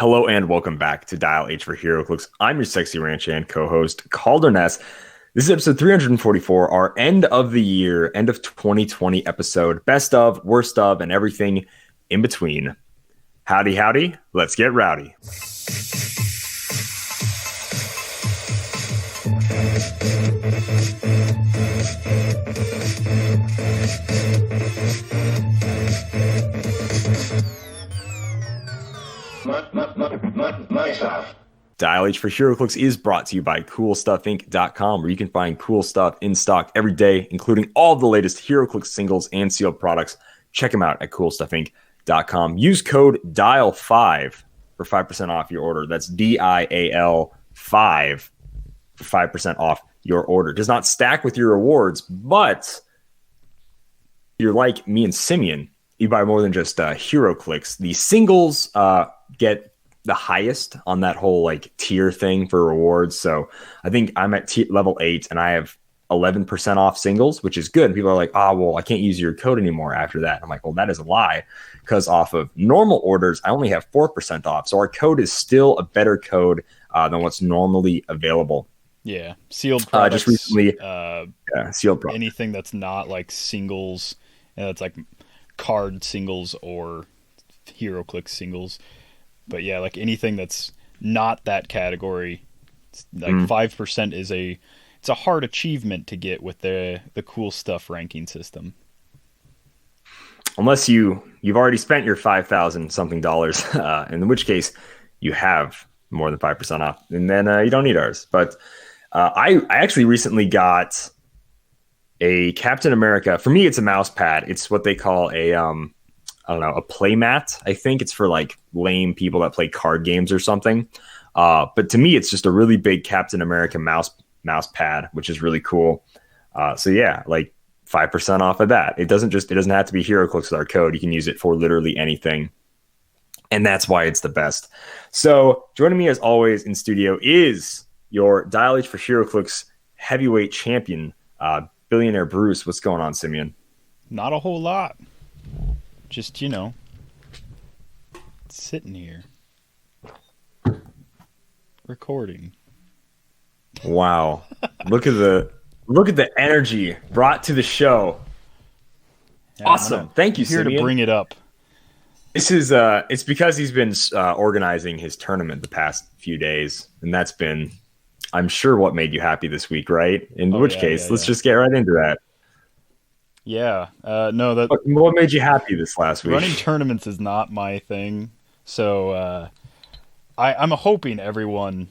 Hello and welcome back to Dial H for Heroclix. I'm your sexy ranch and co-host, Kalder and Simeon. This is episode 344, our end of the year, end of 2020 episode, best of, worst of, and everything in between. Howdy, howdy, let's get rowdy. Dial H for Heroclix is brought to you by CoolStuffInc.com, where you can find cool stuff in stock every day, including all the latest Heroclix singles and sealed products. Check them out at CoolStuffInc.com. Use code DIAL5 for 5% off your order. That's DIAL 5 for 5% off your order. Does not stack with your rewards, but you're like me and Simeon. You buy more than just Heroclix. The singles get the highest on that whole like tier thing for rewards. So I think I'm at level 8 and I have 11% off singles, which is good. And people are like, well, I can't use your code anymore after that. I'm like, well, that is a lie, because off of normal orders, I only have 4% off. So our code is still a better code than what's normally available. Yeah. Sealed products. Just recently, sealed products. Anything that's not like singles, and that's like card singles or Heroclix singles. But yeah, like anything that's not that category, like 5% is it's a hard achievement to get with the cool stuff ranking system. Unless you've already spent your $5,000 something, in which case you have more than 5% off, and then you don't need ours. But I actually recently got a Captain America. For me, it's a mouse pad. It's what they call a playmat. I think it's for like lame people that play card games or something. But to me, it's just a really big Captain America mouse pad, which is really cool. So yeah, like 5% off of that. It doesn't have to be Heroclix with our code. You can use it for literally anything. And that's why it's the best. So joining me as always in studio is your Dial H for Heroclix heavyweight champion, Billionaire Bruce. What's going on, Simeon? Not a whole lot. Just, sitting here. Recording. Wow. Look at the energy brought to the show. Yeah, awesome. Thank you, Simeon. Here to bring it up. This is it's because he's been organizing his tournament the past few days, and that's been, I'm sure, what made you happy this week, right? In which case, let's just get right into that. Yeah. No, that. What made you happy this last week? Running tournaments is not my thing, so I'm hoping everyone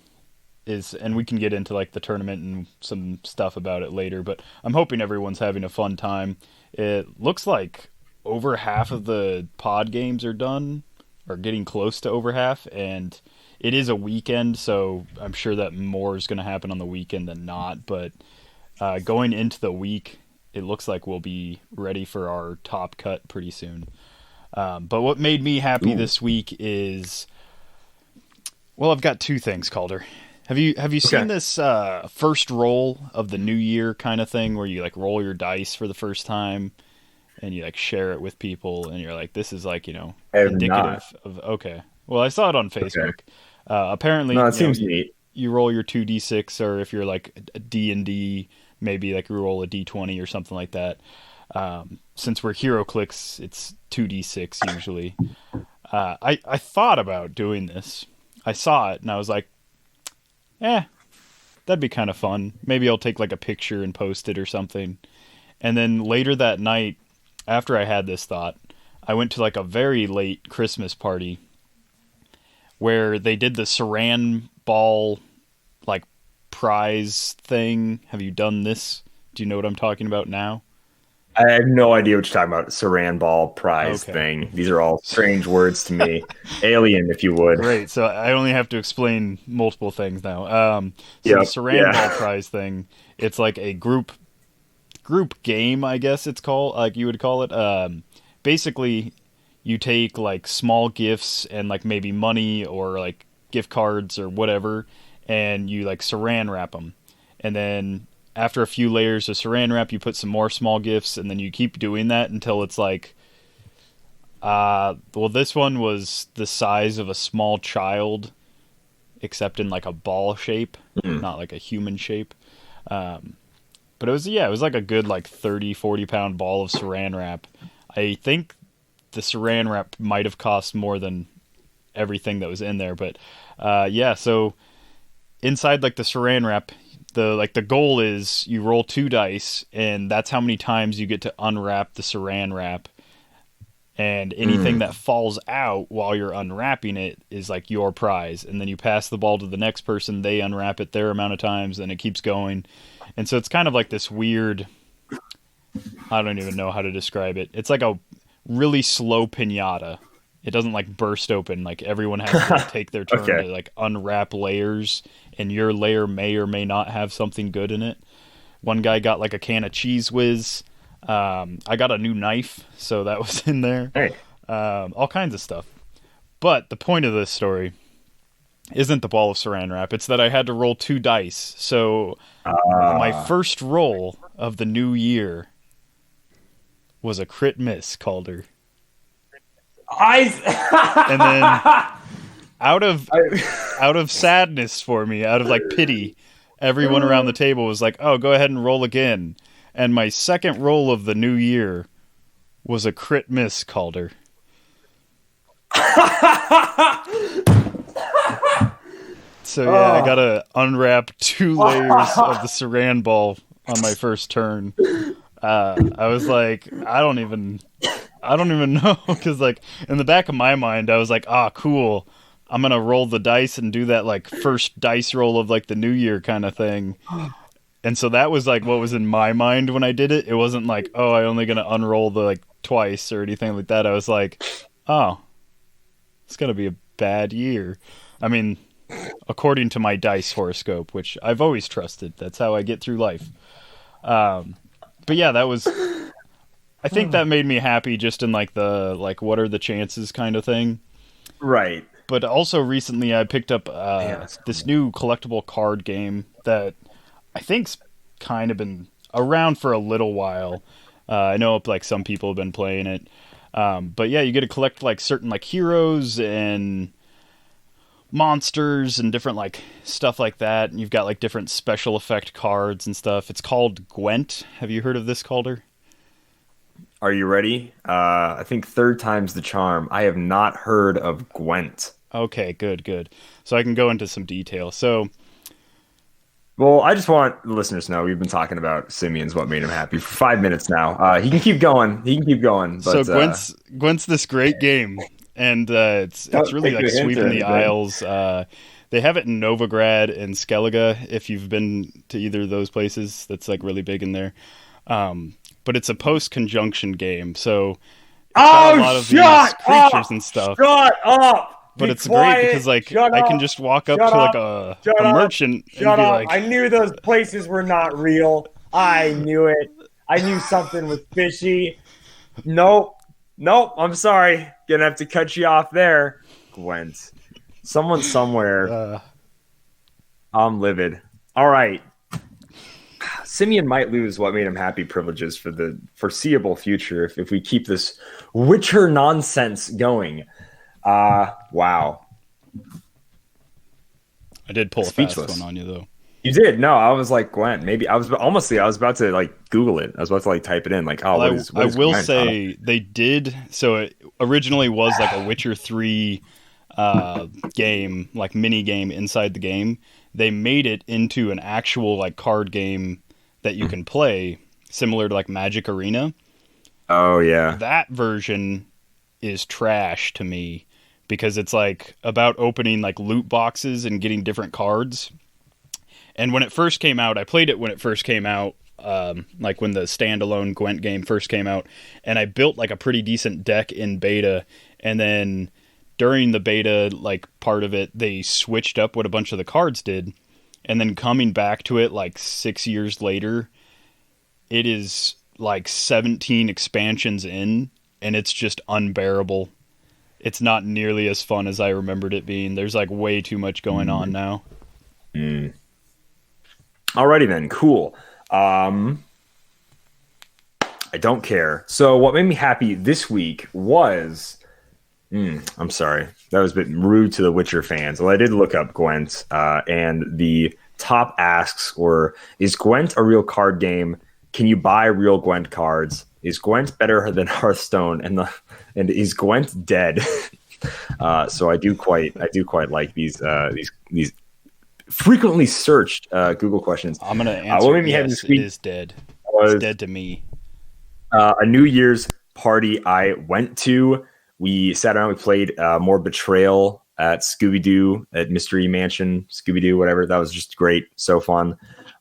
is, and we can get into like the tournament and some stuff about it later, but I'm hoping everyone's having a fun time. It looks like over half of the pod games are done, or getting close to over half, and it is a weekend, so I'm sure that more is going to happen on the weekend than not, but going into the week, it looks like we'll be ready for our top cut pretty soon. But what made me happy this week is, well, I've got two things, Calder. Have you seen this first roll of the new year kind of thing where you like roll your dice for the first time and you like share it with people and you're like, this is like, indicative of, okay. Well, I saw it on Facebook. Okay. Apparently, no, it seems neat. You roll your 2d6, or if you're like a D&D, maybe like you roll a D20 or something like that. Since we're Heroclix, it's 2d6 usually. I thought about doing this. I saw it and I was like, that'd be kind of fun. Maybe I'll take like a picture and post it or something. And then later that night, after I had this thought, I went to like a very late Christmas party where they did the saran ball like prize thing. Have you done this? Do you know what I'm talking about now? I have no idea what you're talking about. Saran ball prize thing. These are all strange words to me. Alien, if you would. Great. So I only have to explain multiple things now. The saran ball prize thing, it's like a group game, I guess it's called, like you would call it. Basically, you take like small gifts and like maybe money or like gift cards or whatever, and you like saran wrap them. And then after a few layers of saran wrap, you put some more small gifts, and then you keep doing that until it's like, Well, this one was the size of a small child, except in like a ball shape, not like a human shape. But it was like a good like 30, 40 pound ball of saran wrap. I think the saran wrap might have cost more than everything that was in there, but so inside like the saran wrap, the goal is you roll 2 dice, and that's how many times you get to unwrap the saran wrap. And anything that falls out while you're unwrapping it is like your prize. And then you pass the ball to the next person, they unwrap it their amount of times, and it keeps going. And so it's kind of like this weird, I don't even know how to describe it. It's like a really slow piñata. It doesn't like burst open. Like everyone has to like, take their turn Okay. to like unwrap layers, and your layer may or may not have something good in it. One guy got like a can of Cheese Whiz. I got a new knife, so that was in there. Hey. All kinds of stuff. But the point of this story isn't the ball of saran wrap. It's that I had to roll 2 dice. So my first roll of the new year was a crit miss, Calder. And then out of sadness for me, out of like pity, everyone around the table was like, "Oh, go ahead and roll again." And my second roll of the new year was a crit miss, Calder. So yeah, I gotta unwrap 2 layers of the saran ball on my first turn. I was like, I don't even know, because like in the back of my mind, I was like, cool. I'm gonna roll the dice and do that like first dice roll of like the new year kind of thing. And so that was like what was in my mind when I did it. It wasn't like, oh, I'm only gonna unroll the like twice or anything like that. I was like, oh, it's gonna be a bad year. I mean, according to my dice horoscope, which I've always trusted. That's how I get through life. But yeah, that was. I think that made me happy, just in like the like what are the chances kind of thing. Right. But also recently, I picked up this new collectible card game that I think's kind of been around for a little while. I know like some people have been playing it, but yeah, you get to collect like certain like heroes and monsters and different like stuff like that. And you've got like different special effect cards and stuff. It's called Gwent. Have you heard of this, Calder? Are you ready? I think third time's the charm. I have not heard of Gwent. Okay, good. So I can go into some detail. So Well, I just want the listeners to know we've been talking about Simeon's what made him happy for 5 minutes now. He can keep going. But Gwent's this great game, and it's really like sweeping the aisles. They have it in Novigrad and Skellige, if you've been to either of those places. That's like really big in there. But it's a post-conjunction game, so it's got a lot of these creatures and stuff. Shut up! But it's great because like I can just walk up to like a merchant and be like, I knew those places were not real. I knew it. I knew something was fishy. Nope. I'm sorry. Gonna have to cut you off there, Gwent. Someone somewhere. I'm livid. All right. Simeon might lose what made him happy privileges for the foreseeable future if we keep this Witcher nonsense going. Wow. I did pull a fast one on you though. You did? No, I was like Gwent. Maybe I was about to like Google it. I was about to like type it in. Like, oh, what is I will Gwent? say they did. So it originally was like a Witcher 3 game, like mini game inside the game. They made it into an actual like card game that you can play, similar to like Magic Arena. Oh yeah. That version is trash to me because it's like about opening like loot boxes and getting different cards. And when it first came out, I played it when it first came out, like when the standalone Gwent game first came out, and I built like a pretty decent deck in beta, and then during the beta like part of it, they switched up what a bunch of the cards did, and then coming back to it like 6 years later, it is like 17 expansions in, and it's just unbearable. It's not nearly as fun as I remembered it being. There's like way too much going on now. Alrighty then, cool. I don't care. So what made me happy this week was, I'm sorry, that was a bit rude to the Witcher fans. Well, I did look up Gwent, and the top asks were, is Gwent a real card game? Can you buy real Gwent cards? Is Gwent better than Hearthstone? And is Gwent dead? So I do quite like these frequently searched Google questions. I'm gonna answer. What made me happy this week it is dead. It's dead to me. A New Year's party I went to. We sat around. We played more Betrayal at Scooby-Doo at Mystery Mansion, Scooby-Doo, whatever. That was just great. So fun.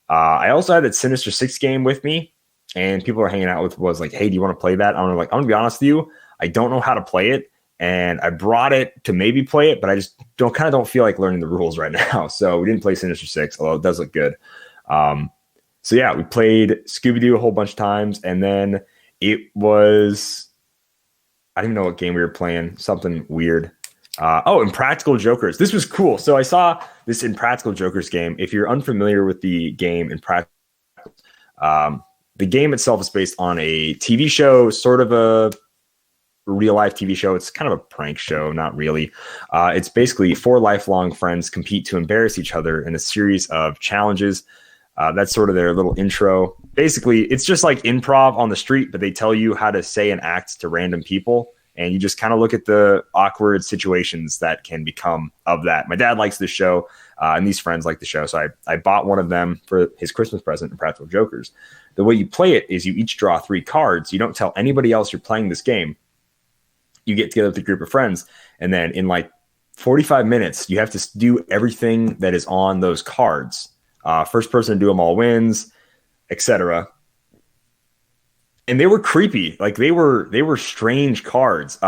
I also had that Sinister Six game with me, and people were hanging out with was like, hey, do you want to play that? I'm like, I'm gonna be honest with you, I don't know how to play it, and I brought it to maybe play it, but I just don't feel like learning the rules right now. So we didn't play Sinister Six, although it does look good. So yeah, we played Scooby-Doo a whole bunch of times, and then it was, I don't even know what game we were playing, something weird. Impractical Jokers. This was cool. So I saw this Impractical Jokers game. If you're unfamiliar with the game Impractical, the game itself is based on a TV show, sort of a real life TV show. It's kind of a prank show, not really. It's basically 4 lifelong friends compete to embarrass each other in a series of challenges. That's sort of their little intro. Basically, it's just like improv on the street, but they tell you how to say and act to random people. And you just kind of look at the awkward situations that can become of that. My dad likes this show, and these friends like the show. So I bought one of them for his Christmas present, Impractical Jokers. The way you play it is you each draw 3 cards. You don't tell anybody else you're playing this game. You get together with a group of friends, and then in like 45 minutes, you have to do everything that is on those cards. First person to do them all wins, etc. And they were creepy. Like they were strange cards.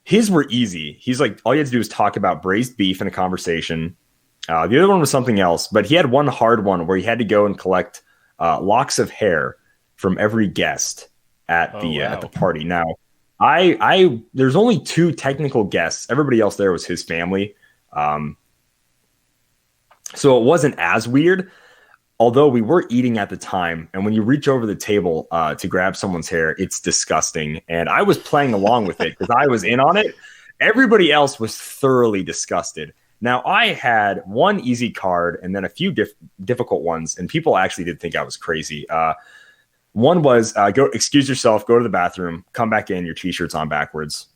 His were easy. He's like, all you had to do was talk about braised beef in a conversation. The other one was something else, but he had one hard one where he had to go and collect locks of hair from every guest at the party. Now, I there's only 2 technical guests. Everybody else there was his family. So it wasn't as weird, although we were eating at the time. And when you reach over the table to grab someone's hair, it's disgusting. And I was playing along with it because I was in on it. Everybody else was thoroughly disgusted. Now, I had one easy card and then a few difficult ones, and people actually did think I was crazy. One was go excuse yourself, go to the bathroom, come back in, your T-shirt's on backwards.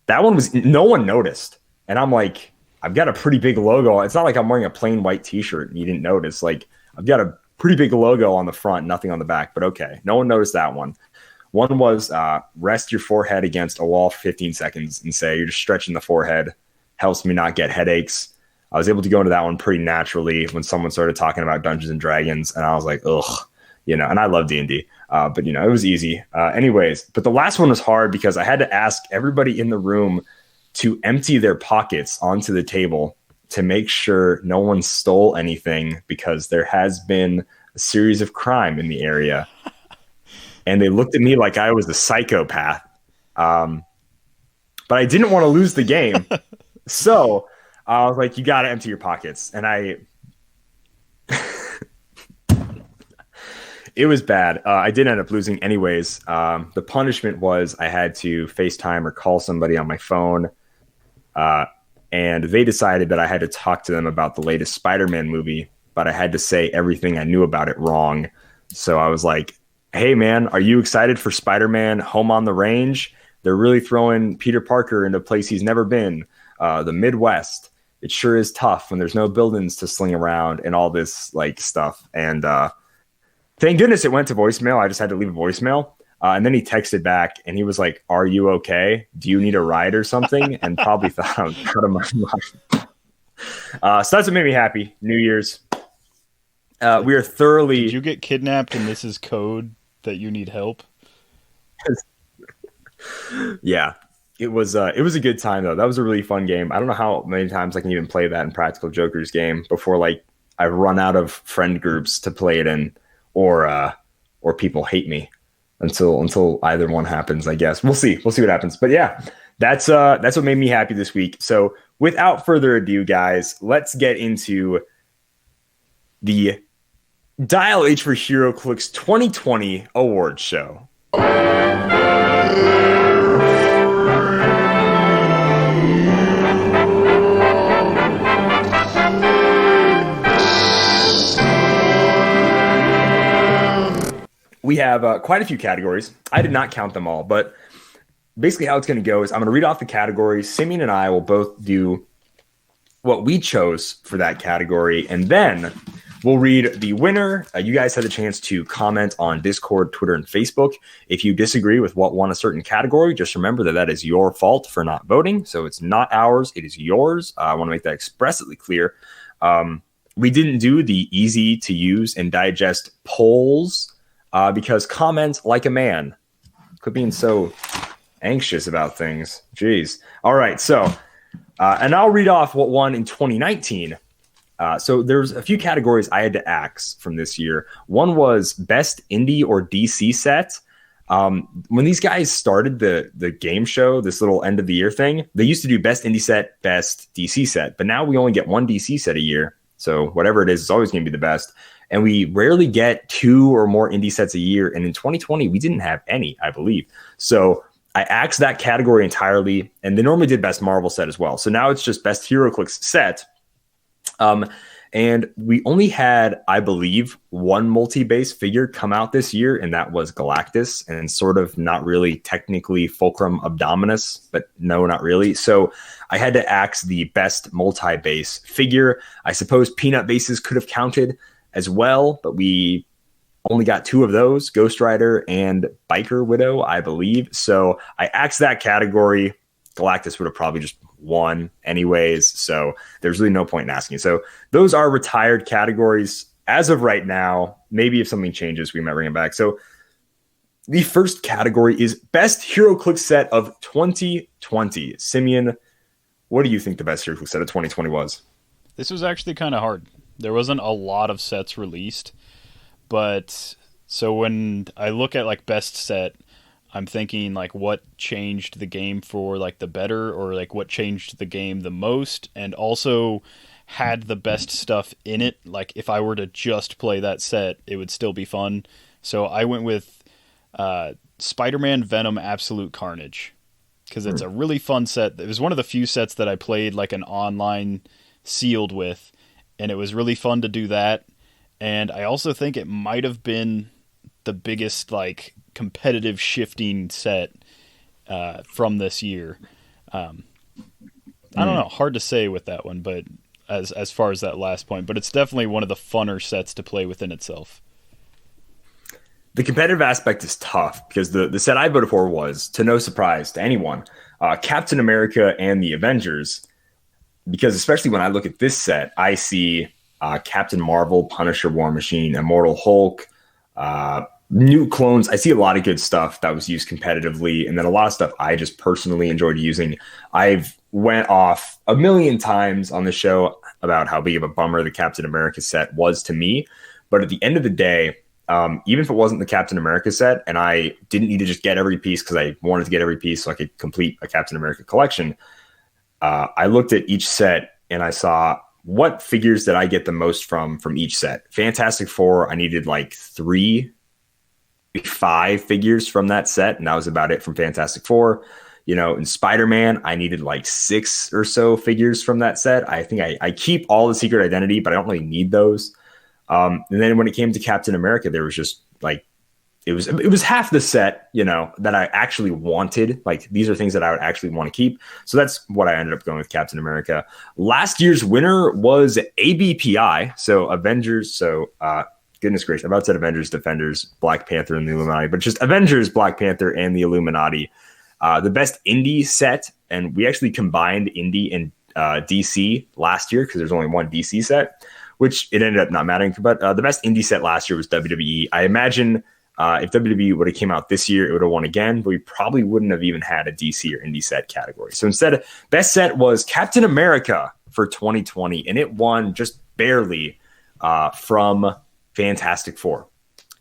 That one was, no one noticed. And I'm like, I've got a pretty big logo. It's not like I'm wearing a plain white T-shirt and you didn't notice. Like, I've got a pretty big logo on the front, nothing on the back, but okay. No one noticed that one. One was rest your forehead against a wall for 15 seconds and say, you're just stretching the forehead. Helps me not get headaches. I was able to go into that one pretty naturally when someone started talking about Dungeons and Dragons, and I was like, ugh, and I love D&D, but it was easy. Anyways, but the last one was hard because I had to ask everybody in the room to empty their pockets onto the table to make sure no one stole anything, because there has been a series of crime in the area. And they looked at me like I was a psychopath. But I didn't want to lose the game. So I was like, you got to empty your pockets. And it was bad. I did end up losing anyways. The punishment was I had to FaceTime or call somebody on my phone. And they decided that I had to talk to them about the latest Spider-Man movie, but I had to say everything I knew about it wrong. So I was like, hey, man, are you excited for Spider-Man Home on the Range? They're really throwing Peter Parker into a place he's never been, the Midwest. It sure is tough when there's no buildings to sling around and all this like stuff. And thank goodness it went to voicemail. I just had to leave a voicemail. And then he texted back and he was like, are you okay? Do you need a ride or something? And probably thought I was out of my mind. So that's what made me happy. New Year's. We are thoroughly... Did you get kidnapped and this is code that you need help? Yeah. It was a good time, though. That was a really fun game. I don't know how many times I can even play that in Practical Joker's game before like I've run out of friend groups to play it in, or people hate me. Until either one happens, I guess. We'll see what happens. But yeah, that's what made me happy this week. So without further ado, guys, let's get into the Dial H for Heroclix 2020 award show. We have quite a few categories. I did not count them all, but basically how it's going to go is I'm going to read off the categories. Simeon and I will both do what we chose for that category, and then we'll read the winner. You guys had the chance to comment on Discord, Twitter, and Facebook. If you disagree with what won a certain category, just remember that that is your fault for not voting. So it's not ours. It is yours. I want to make that expressly clear. We didn't do the easy to use and digest polls because comment like a man. Quit being so anxious about things. Jeez. All right. So, and I'll read off what won in 2019. So there's a few categories I had to axe from this year. One was best indie or DC set. When these guys started the game show, this little end of the year thing, they used to do best indie set, best DC set. But now we only get one DC set a year. So whatever it is, it's always going to be the best. And we rarely get 2 or more indie sets a year. And in 2020, we didn't have any, I believe. So I axed that category entirely. And they normally did best Marvel set as well. So now it's just best Heroclix set. And we only had, I believe, one multi-base figure come out this year, and that was Galactus, and sort of not really technically Fulcrum Abdominus, but no, not really. So I had to axe the best multi-base figure. I suppose Peanut bases could have counted as well, but we only got 2 of those, Ghost Rider and Biker Widow, I believe. So I axed that category. Galactus would have probably just won anyways, so there's really no point in asking. So those are retired categories as of right now. Maybe if something changes, we might bring it back. So the first category is best Heroclix set of 2020. Simeon, what do you think the best Heroclix set of 2020 was? This was actually kind of hard. There wasn't a lot of sets released, but so when I look at like best set, I'm thinking like what changed the game for like the better, or like what changed the game the most, and also had the best stuff in it. Like if I were to just play that set, it would still be fun. So I went with Spider-Man Venom Absolute Carnage because it's a really fun set. It was one of the few sets that I played like an online sealed with, and it was really fun to do that. And I also think it might have been the biggest like competitive shifting set from this year. I don't know, hard to say with that one, but as far as that last point, but it's definitely one of the funner sets to play within itself. The competitive aspect is tough because the set I voted for was, to no surprise to anyone, Captain America and the Avengers, because especially when I look at this set, I see Captain Marvel, Punisher, War Machine, Immortal Hulk, new clones. I see a lot of good stuff that was used competitively, and then a lot of stuff I just personally enjoyed using. I've went off a million times on the show about how big of a bummer the Captain America set was to me, but at the end of the day, even if it wasn't the Captain America set and I didn't need to just get every piece because I wanted to get every piece so I could complete a Captain America collection, I looked at each set and I saw what figures did I get the most from each set. Fantastic Four, I needed like 5 figures from that set, and that was about it from Fantastic Four. You know, in Spider-Man, I needed like 6 or so figures from that set. I think I keep all the Secret Identity, but I don't really need those. And then when it came to Captain America, there was just like it was half the set, you know, that I actually wanted. Like these are things that I would actually want to keep. So that's what I ended up going with Captain America. Last year's winner was ABPI, so Avengers. So goodness gracious, I've about said Avengers, Defenders, Black Panther, and the Illuminati, but just Avengers, Black Panther, and the Illuminati. The best indie set, and we actually combined indie and DC last year because there's only one DC set, which it ended up not mattering. But the best indie set last year was WWE. I imagine if WWE would have came out this year, it would have won again, but we probably wouldn't have even had a DC or indie set category. So instead, best set was Captain America for 2020, and it won just barely from Fantastic Four.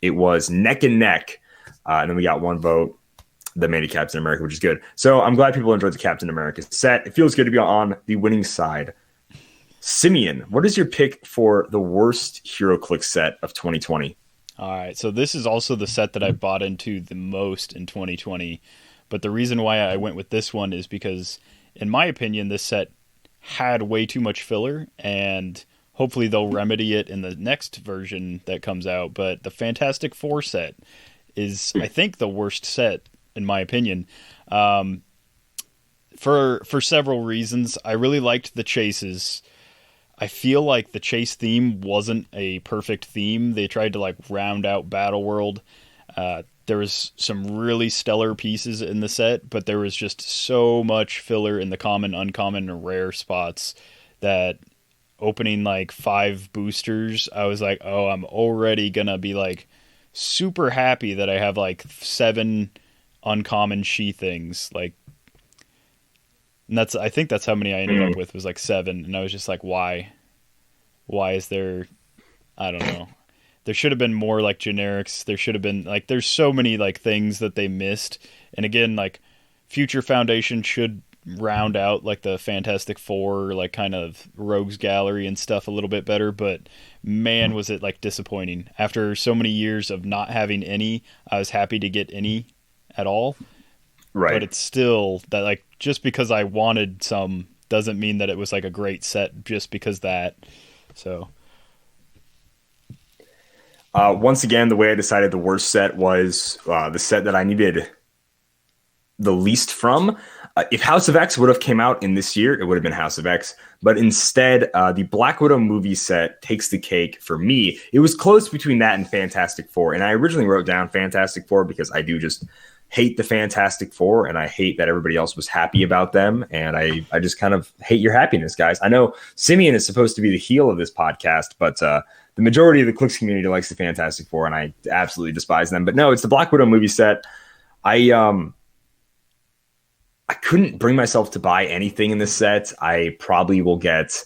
It was neck and neck, and then we got one vote that made it Captain America, which is good. So I'm glad people enjoyed the Captain America set. It feels good to be on the winning side. Simeon, what is your pick for the worst Heroclix set of 2020? All right, so this is also the set that I bought into the most in 2020, but the reason why I went with this one is because, in my opinion, this set had way too much filler, and hopefully they'll remedy it in the next version that comes out. But the Fantastic Four set is, I think, the worst set in my opinion. For several reasons. I really liked the chases. I feel like the chase theme wasn't a perfect theme. They tried to like round out Battle World. There was some really stellar pieces in the set, but there was just so much filler in the common, uncommon, and rare spots that opening like 5 boosters, I was like, oh, I'm already gonna be like super happy that I have like 7 uncommon she things. Like, and I think that's how many I ended up with, was like 7, and I was just like, why? Why is there? I don't know. There should have been more like generics. There should have been like, there's so many like things that they missed. And again, like Future Foundation should round out like the Fantastic Four, like kind of rogues gallery and stuff a little bit better. But man, was it like disappointing. After so many years of not having any, I was happy to get any at all. Right. But it's still that, like, just because I wanted some doesn't mean that it was like a great set just because that. So once again, the way I decided the worst set was the set that I needed the least from. If House of X would have came out in this year, it would have been House of X. But instead, the Black Widow movie set takes the cake for me. It was close between that and Fantastic Four. And I originally wrote down Fantastic Four because I do just hate the Fantastic Four, and I hate that everybody else was happy about them. And I just kind of hate your happiness, guys. I know Simeon is supposed to be the heel of this podcast, but the majority of the Clix community likes the Fantastic Four, and I absolutely despise them. But no, it's the Black Widow movie set. I couldn't bring myself to buy anything in this set. I probably will get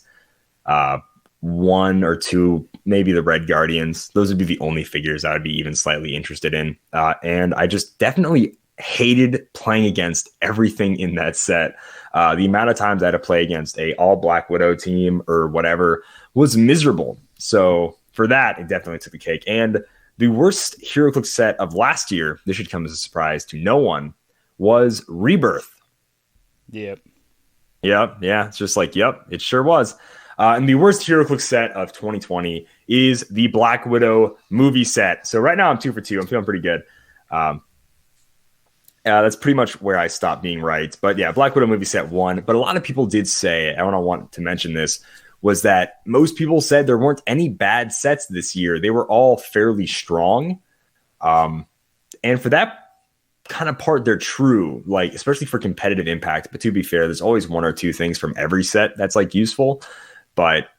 1 or 2, maybe the Red Guardians. Those would be the only figures I would be even slightly interested in. And I just definitely hated playing against everything in that set. The amount of times I had to play against a all Black Widow team or whatever was miserable. So for that, it definitely took the cake. And the worst Heroclix set of last year, this should come as a surprise to no one, was Rebirth. Yep. Yeah. It's just like, yep, it sure was. And the worst Heroclix set of 2020 is the Black Widow movie set. So right now I'm 2 for 2. I'm feeling pretty good. That's pretty much where I stopped being right. But yeah, Black Widow movie set won. But a lot of people did say, I want to mention this, was that most people said there weren't any bad sets this year. They were all fairly strong. And for that kind of part, they're true, like especially for competitive impact. But to be fair, there's always 1 or 2 things from every set that's like useful. But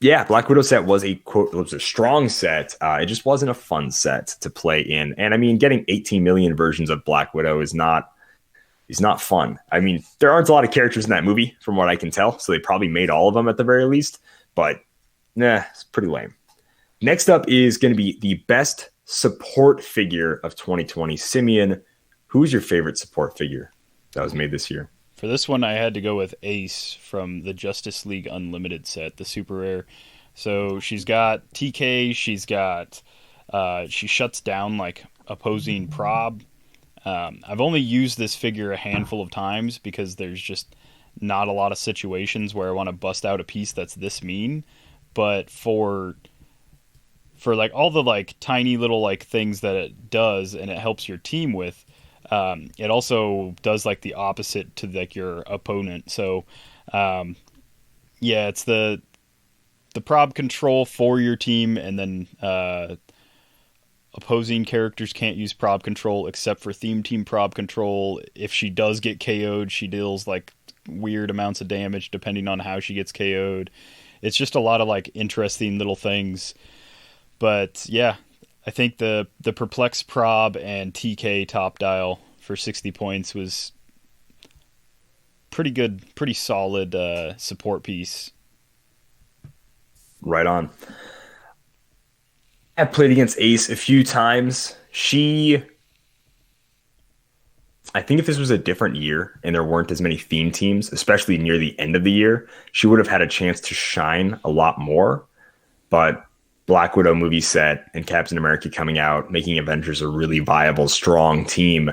yeah, Black Widow set was a strong set. It just wasn't a fun set to play in. And I mean, getting 18 million versions of Black Widow is not fun. I mean, there aren't a lot of characters in that movie from what I can tell. So they probably made all of them at the very least, but it's pretty lame. Next up is going to be the best support figure of 2020. Simeon, who's your favorite support figure that was made this year? For this one, I had to go with Ace from the Justice League Unlimited set, the super rare. So she's got TK, she's got, she shuts down like opposing prob. I've only used this figure a handful of times because there's just not a lot of situations where I want to bust out a piece that's this mean. But for like all the like tiny little like things that it does and it helps your team with, it also does like the opposite to like your opponent. So it's the prob control for your team, and then opposing characters can't use prob control except for theme team prob control. If she does get KO'd, she deals like weird amounts of damage depending on how she gets KO'd. It's just a lot of like interesting little things. But yeah, I think the Perplex prob and TK top dial for 60 points was pretty good, pretty solid support piece. Right on. I've played against Ace a few times. I think if this was a different year and there weren't as many theme teams, especially near the end of the year, she would have had a chance to shine a lot more. But Black Widow movie set and Captain America coming out, making Avengers a really viable, strong team,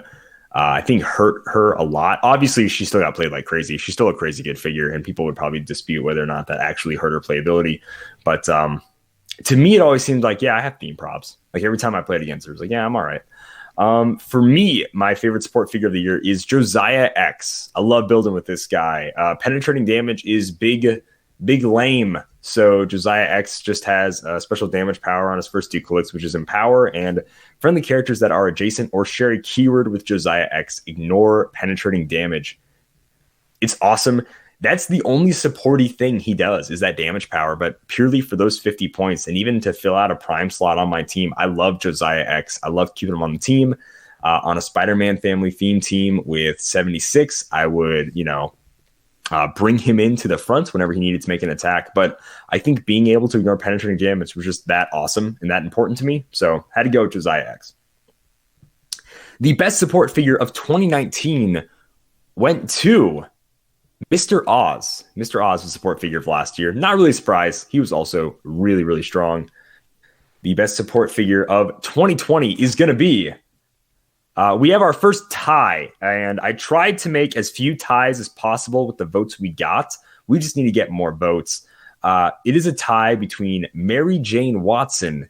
I think hurt her a lot. Obviously, she still got played like crazy. She's still a crazy good figure, and people would probably dispute whether or not that actually hurt her playability. But to me, it always seemed like, yeah, I have theme props. Like every time I played against her, it was like, yeah, I'm all right. For me, my favorite support figure of the year is Josiah X. I love building with this guy. Penetrating damage is big lame. So Josiah X just has special damage power on his first 2 clicks, which is Empower, and friendly characters that are adjacent or share a keyword with Josiah X ignore penetrating damage. It's awesome. That's the only supporty thing he does is that damage power, but purely for those 50 points. And even to fill out a prime slot on my team, I love Josiah X. I love keeping him on the team. On a Spider-Man family theme team with 76, I would, bring him into the front whenever he needed to make an attack. But I think being able to ignore penetrating damage was just that awesome and that important to me. So had to go with Josiah X. The best support figure of 2019 went to Mr. Oz. Mr. Oz was a support figure of last year. Not really surprised. He was also really, really strong. The best support figure of 2020 is going to be... we have our first tie, and I tried to make as few ties as possible with the votes we got. We just need to get more votes. It is a tie between Mary Jane Watson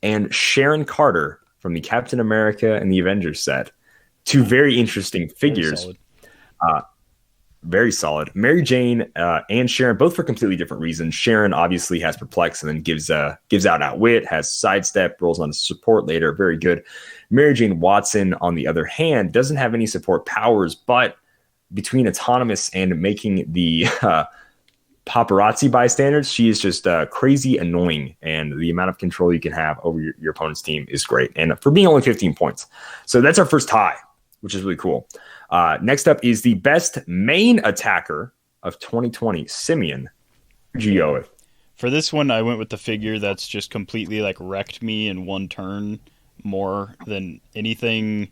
and Sharon Carter from the Captain America and the Avengers set. 2 very interesting figures. Very solid. Mary Jane and Sharon, both for completely different reasons. Sharon obviously has Perplex and then gives out Outwit, has Sidestep, rolls on support later. Very good. Mary Jane Watson, on the other hand, doesn't have any support powers, but between Autonomous and making the paparazzi bystanders, she is just crazy annoying, and the amount of control you can have over your opponent's team is great. And for being only 15 points. So that's our first tie, which is really cool. Next up is the best main attacker of 2020, Simeon. Geoff. For this one, I went with the figure that's just completely like wrecked me in one turn more than anything.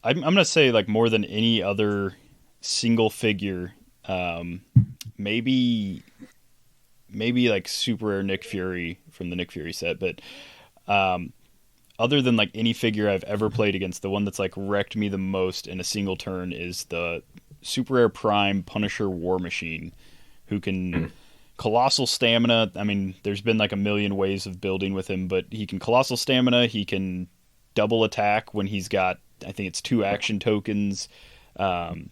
I'm going to say like more than any other single figure. Maybe like Super Rare Nick Fury from the Nick Fury set, but other than like any figure I've ever played against, the one that's like wrecked me the most in a single turn is the Super Rare Prime Punisher War Machine, who can colossal stamina. I mean, there's been like a million ways of building with him, but he can colossal stamina. He can double attack when he's got, I think it's 2 action tokens. And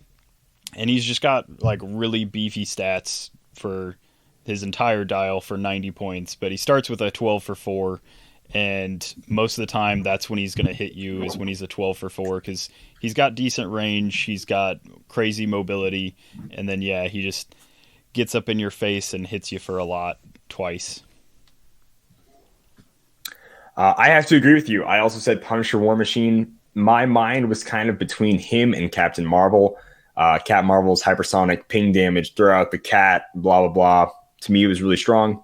he's just got like really beefy stats for his entire dial for 90 points, but he starts with a 12 for 4. And most of the time, that's when he's going to hit you, is when he's a 12 for 4, because he's got decent range, he's got crazy mobility, and then, yeah, he just gets up in your face and hits you for a lot twice. I have to agree with you. I also said Punisher War Machine. My mind was kind of between him and Captain Marvel. Cat Marvel's hypersonic ping damage, throw out the cat, blah, blah, blah. To me, it was really strong.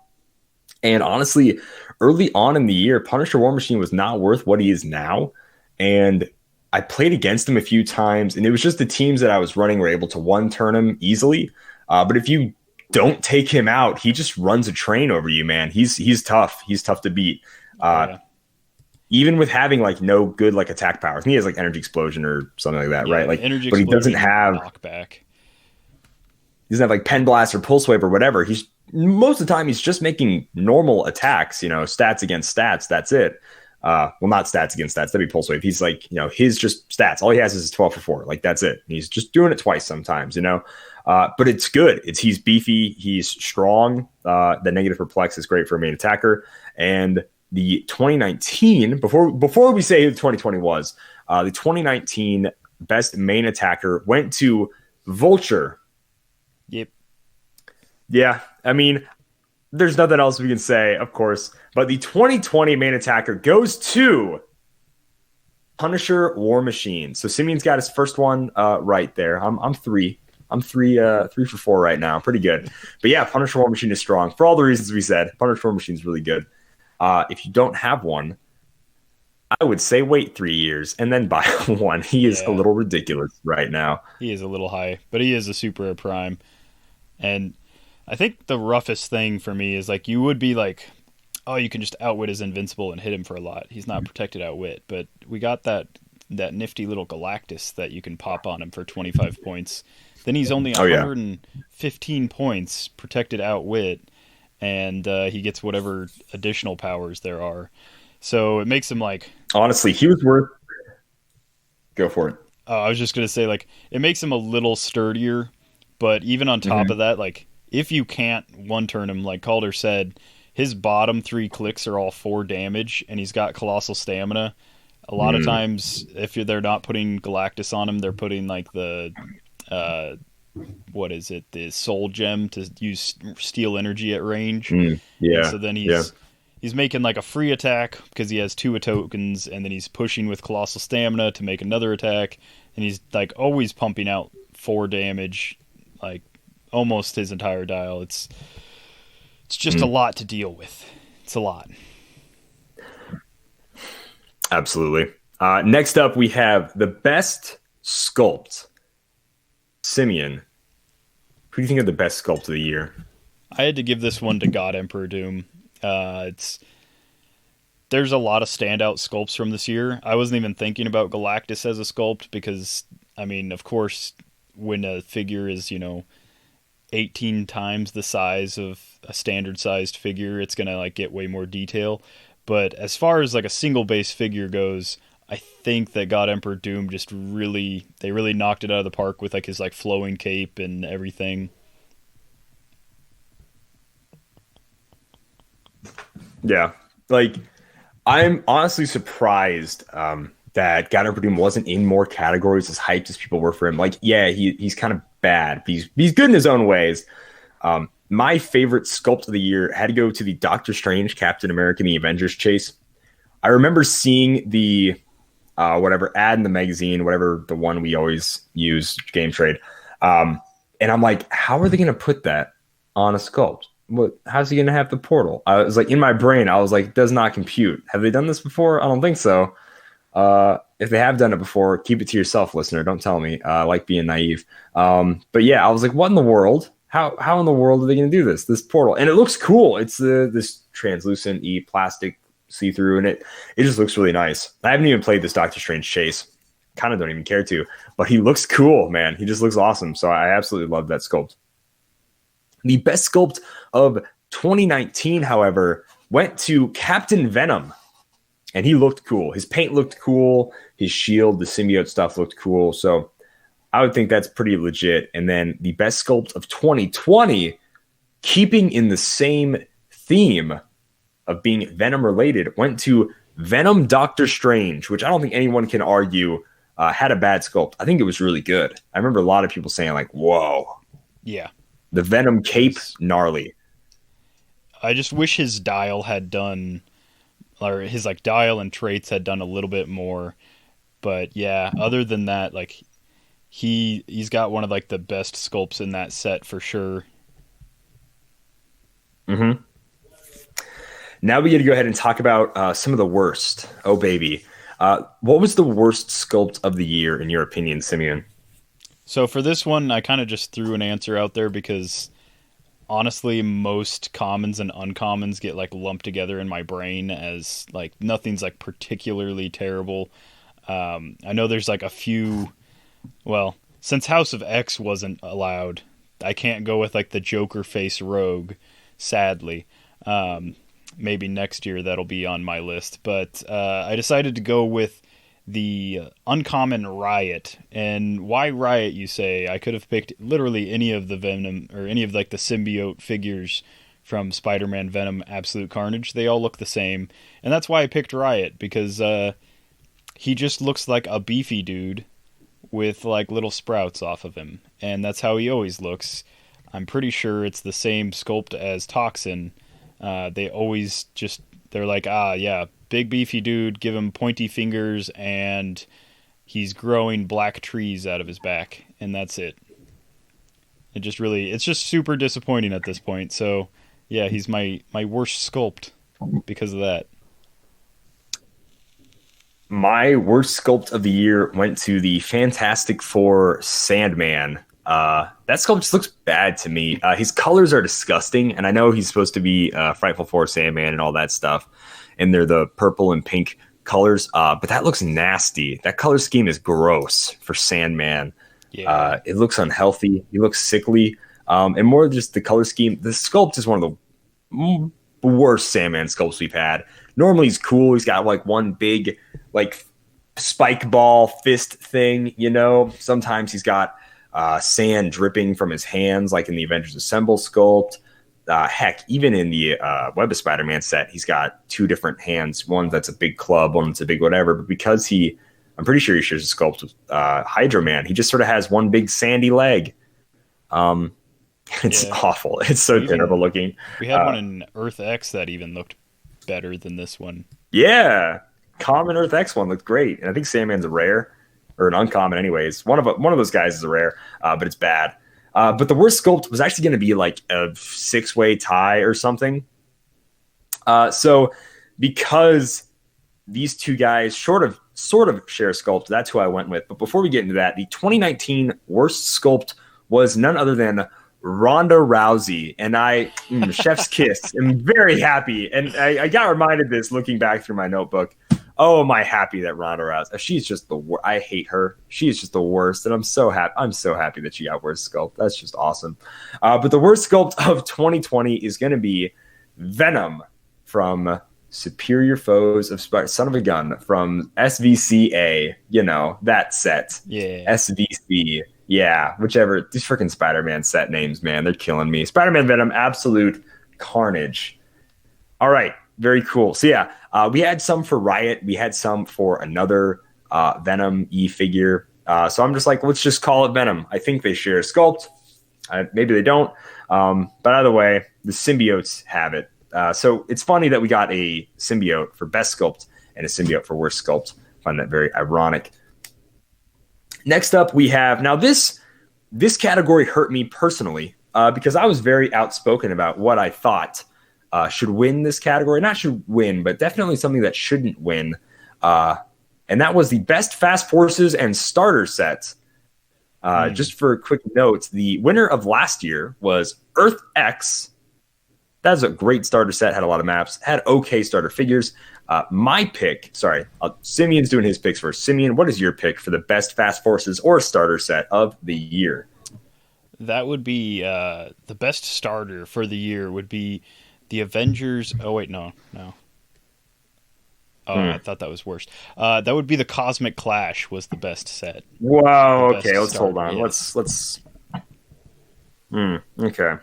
And honestly, early on in the year, Punisher War Machine was not worth what he is now. And I played against him a few times, and it was just the teams that I was running were able to one-turn him easily. But if you don't take him out, he just runs a train over you, man. He's tough. He's tough to beat. Even with having like no good like attack power. I think he has like energy explosion or something like that, right? Like, but he doesn't have knockback. He doesn't have like pen blast or pulse wave or whatever. He's most of the time he's just making normal attacks. Stats against stats. That's it. Well, not stats against stats. That'd be pulse wave. He's like, his just stats. All he has is his 12 for 4. Like that's it. And he's just doing it twice sometimes. But it's good. He's beefy. He's strong. The negative perplex is great for a main attacker. And the 2019, before we say who the 2020 was, the 2019 best main attacker went to Vulture. Yep. Yeah. I mean, there's nothing else we can say, of course. But the 2020 main attacker goes to Punisher War Machine. So Simeon's got his first one right there. I'm 3. I'm 3 for 4 right now. Pretty good. But yeah, Punisher War Machine is strong. For all the reasons we said, Punisher War Machine is really good. If you don't have one, I would say wait 3 years and then buy one. He is a little ridiculous right now. He is a little high, but he is a Super Rare Prime. And I think the roughest thing for me is like you would be like oh, you can just outwit his invincible and hit him for a lot. He's not protected outwit, but we got that nifty little Galactus that you can pop on him for 25 points. Then he's only Oh yeah. 115 points protected outwit, and he gets whatever additional powers there are. So it makes him like. Honestly, he was worth. Go for it. I was just gonna say like it makes him a little sturdier, but even on top Hmm. of that, like if you can't one turn him, like Calder said, his bottom three clicks are all 4 damage, and he's got colossal stamina. A lot of Mm. times, if they're not putting Galactus on him, they're putting like the uh, what is it, the Soul Gem to use steal energy at range, Mm. and Yeah. so then Yeah. he's making like a free attack because he has 2 tokens, and then he's pushing with colossal stamina to make another attack, and he's like always pumping out 4 damage, like almost his entire dial. It's just a Mm. lot to deal with. It's a lot. Absolutely. Next up, we have the best sculpt. Simeon, who do you think are the best sculpt of the year? I had to give this one to God Emperor Doom. It's there's a lot of standout sculpts from this year. I wasn't even thinking about Galactus as a sculpt because I mean, of course, when a figure is 18 times the size of a standard sized figure, it's gonna like get way more detail. But as far as like a single base figure goes, I think that God Emperor Doom just really knocked it out of the park with like his like flowing cape and everything. Yeah. Like, I'm honestly surprised that Goddard Purdue wasn't in more categories as hyped as people were for him. Like, yeah, he's kind of bad. But he's good in his own ways. My favorite sculpt of the year had to go to the Doctor Strange, Captain America, and the Avengers chase. I remember seeing the whatever ad in the magazine, whatever the one we always use, Game Trade, and I'm like, how are they going to put that on a sculpt? How's he going to have the portal? I was like, in my brain, I was like, it does not compute. Have they done this before? I don't think so. If they have done it before, keep it to yourself, listener. Don't tell me. I like being naive. But yeah, I was like, what in the world? How in the world are they going to do this? This portal, and it looks cool. It's this translucent plastic see through, and it just looks really nice. I haven't even played this Doctor Strange chase. Kind of don't even care to, but he looks cool, man. He just looks awesome. So I absolutely love that sculpt. The best sculpt of 2019, however, went to Captain Venom. And he looked cool. His paint looked cool. His shield, the symbiote stuff looked cool. So I would think that's pretty legit. And then the best sculpt of 2020, keeping in the same theme of being Venom related, went to Venom Doctor Strange, which I don't think anyone can argue had a bad sculpt. I think it was really good. I remember a lot of people saying like, whoa, Yeah. the Venom cape, gnarly. I just wish his dial had done, or his like dial and traits had done a little bit more. But yeah, other than that, like he's got one of like the best sculpts in that set for sure. Mm-hmm. Now we get to go ahead and talk about some of the worst. Oh, baby. What was the worst sculpt of the year, in your opinion, Simeon? So for this one, I kind of just threw an answer out there because honestly, most commons and uncommons get like lumped together in my brain as like nothing's like particularly terrible. I know there's like a few. Well, since House of X wasn't allowed, I can't go with like the Joker face rogue, sadly. Um, Maybe next year that'll be on my list. But I decided to go with the uncommon Riot. And why Riot, you say? I could have picked literally any of the Venom or any of like the symbiote figures from Spider-Man, Venom, Absolute Carnage. They all look the same, and that's why I picked Riot because he just looks like a beefy dude with like little sprouts off of him, and that's how he always looks. I'm pretty sure it's the same sculpt as Toxin. They always just they're like, ah, yeah, big beefy dude, give him pointy fingers, and he's growing black trees out of his back, and that's it. It's just super disappointing at this point. So, yeah, he's my worst sculpt because of that. My worst sculpt of the year went to the Fantastic Four Sandman. That sculpt just looks bad to me. His colors are disgusting, and I know he's supposed to be Frightful Four Sandman and all that stuff, and they're the purple and pink colors, but that looks nasty. That color scheme is gross for Sandman. Yeah. It looks unhealthy. He looks sickly. And more just the color scheme. The sculpt is one of the worst Sandman sculpts we've had. Normally he's cool. He's got like one big like spike ball fist thing, you know. Sometimes he's got sand dripping from his hands, like in the Avengers Assemble sculpt. Heck, even in the Web of Spider-Man set, he's got two different hands. One that's a big club, one that's a big whatever. But because I'm pretty sure he shares a sculpt with Hydro Man, he just sort of has one big sandy leg. It's awful. It's so terrible looking. We had one in Earth X that even looked better than this one. Yeah, common Earth X one looked great, and I think Sandman's a rare or an uncommon. Anyways, one of those guys is a rare, but it's bad. But the worst sculpt was actually going to be like a 6-way tie or something. So because these two guys sort of share a sculpt, that's who I went with. But before we get into that, the 2019 worst sculpt was none other than Ronda Rousey, and chef's kiss. I'm very happy, and I got reminded this looking back through my notebook. Oh, am I happy that Ronda Rousey? She's just the worst. I hate her. She's just the worst, and I'm so happy. I'm so happy that she got worst sculpt. That's just awesome. But the worst sculpt of 2020 is going to be Venom from Superior Foes of Son of a Gun from SVCA. You know that set. Yeah. SVC. Yeah, whichever. These freaking Spider-Man set names, man, they're killing me. Spider-Man Venom, absolute carnage. All right, very cool. So yeah, we had some for Riot. We had some for another Venom figure. So I'm just like, let's just call it Venom. I think they share a sculpt. Maybe they don't. But either way, the symbiotes have it. So it's funny that we got a symbiote for best sculpt and a symbiote for worst sculpt. I find that very ironic. Next up, we have now this category hurt me personally because I was very outspoken about what I thought should win this category. Not should win, but definitely something that shouldn't win. And that was the best Fast Forces and starter sets. Just for a quick note, the winner of last year was Earth X. That was a great starter set, had a lot of maps, had okay starter figures. My pick, Simeon's doing his picks first. Simeon, what is your pick for the best Fast Forces or starter set of the year? That would be the best starter for the year would be the Avengers. Oh, wait, no. Oh, I thought that was worse. That would be the Cosmic Clash was the best set. Whoa, okay, let's hold on. Yeah. Let's. Okay.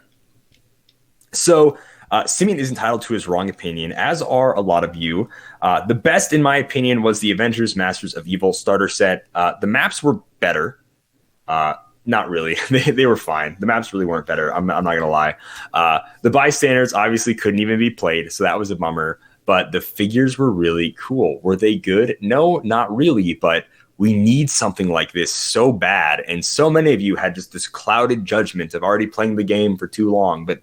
So Simeon is entitled to his wrong opinion, as are a lot of you. The best, in my opinion, was the Avengers Masters of Evil starter set. The maps were better. Not really. They were fine. The maps really weren't better. I'm not going to lie. The bystanders obviously couldn't even be played, so that was a bummer. But the figures were really cool. Were they good? No, not really. But we need something like this so bad. And so many of you had just this clouded judgment of already playing the game for too long. But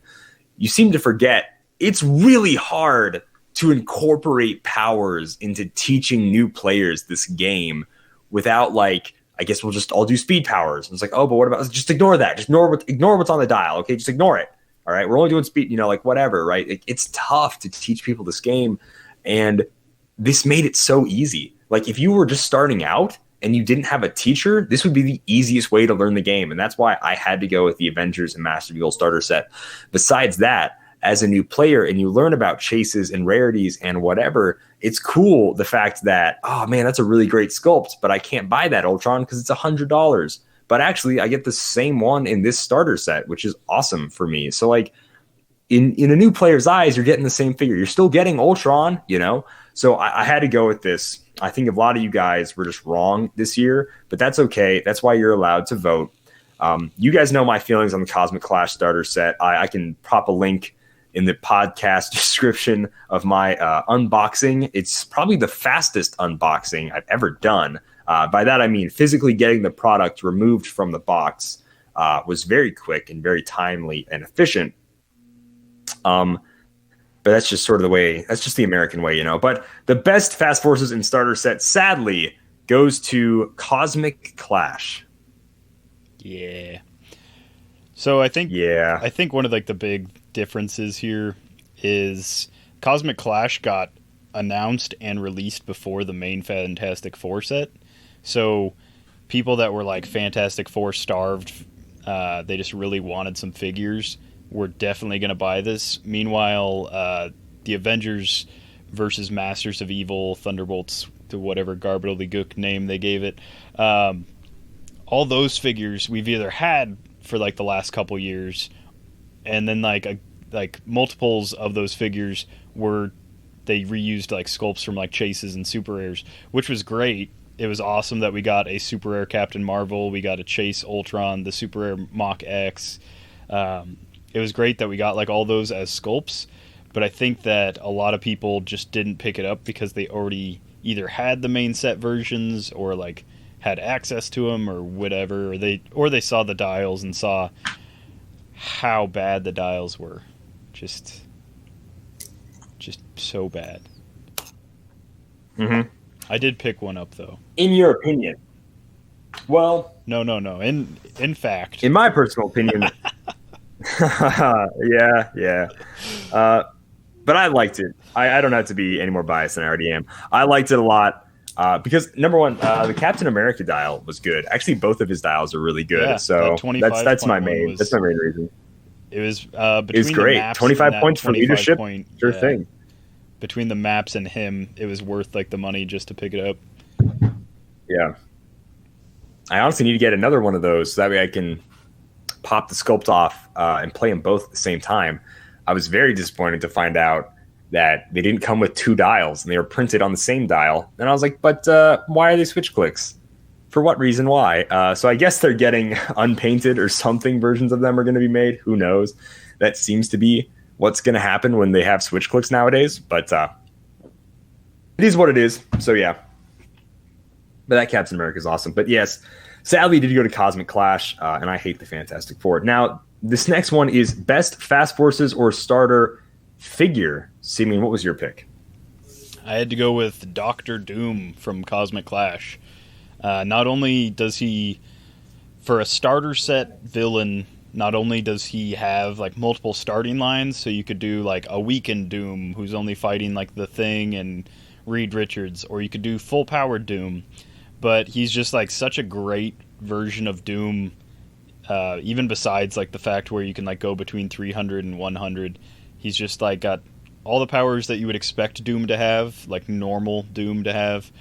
you seem to forget it's really hard to incorporate powers into teaching new players this game without I guess we'll just all do speed powers. And it's like, oh, but what about, just ignore that. Just ignore what's on the dial. Okay. Just ignore it. All right. We're only doing speed, whatever. Right. It's tough to teach people this game. And this made it so easy. Like if you were just starting out and you didn't have a teacher, this would be the easiest way to learn the game. And that's why I had to go with the Avengers and Master of Evil starter set. Besides that, as a new player and you learn about chases and rarities and whatever, it's cool the fact that, oh man, that's a really great sculpt, but I can't buy that Ultron because it's $100. But actually, I get the same one in this starter set, which is awesome for me. So in a new player's eyes, you're getting the same figure. You're still getting Ultron, So I had to go with this. I think a lot of you guys were just wrong this year, but that's okay. That's why you're allowed to vote. You guys know my feelings on the Cosmic Clash starter set. I can pop a link in the podcast description of my unboxing. It's probably the fastest unboxing I've ever done. By that, I mean physically getting the product removed from the box was very quick and very timely and efficient. But that's just sort of the way, that's just the American way, But the best Fast Forces and starter set, sadly, goes to Cosmic Clash. Yeah. So I think Yeah. one of like the big differences here is Cosmic Clash got announced and released before the main Fantastic Four set. So people that were like Fantastic Four starved, they just really wanted some figures, were definitely going to buy this. Meanwhile, the Avengers versus Masters of Evil, Thunderbolts, to whatever gobbledygook name they gave it, all those figures we've either had for like the last couple years, and then like multiples of those figures were they reused like sculpts from like chases and super rares, which was great. It was awesome that we got a super rare Captain Marvel, we got a Chase Ultron, the super rare Mok X. It was great that we got like all those as sculpts, but I think that a lot of people just didn't pick it up because they already either had the main set versions or like had access to them or whatever, or they saw the dials and saw how bad the dials were. Just so bad. Mm-hmm. I did pick one up though. In your opinion? Well, No. In fact, in my personal opinion, yeah. But I liked it. I don't have to be any more biased than I already am. I liked it a lot because number one, the Captain America dial was good. Actually, both of his dials are really good. Yeah, so that's my main reason. It was between it's great. the maps 25 points for leadership. Sure yeah, thing. Between the maps and him, it was worth like the money just to pick it up. Yeah. I honestly need to get another one of those so that way I can pop the sculpt off and play them both at the same time. I was very disappointed to find out that they didn't come with two dials and they were printed on the same dial. And I was like, but why are they switch clicks? For what reason? Why? So I guess they're getting unpainted or something. Versions of them are going to be made. Who knows? That seems to be what's going to happen when they have switch clicks nowadays. But it is what it is. So yeah. But that Captain America is awesome. But yes, sadly, did go to Cosmic Clash, and I hate the Fantastic Four. Now, this next one is Best Fast Forces or Starter Figure. Simeon, what was your pick? I had to go with Doctor Doom from Cosmic Clash. Not only does he, for a starter set villain, not only does he have like multiple starting lines, so you could do like a weakened Doom who's only fighting like the Thing and Reed Richards, or you could do full powered Doom, but he's just like such a great version of Doom, even besides like the fact where you can like go between 300 and 100. He's just like got all the powers that you would expect Doom to have, like normal Doom to have,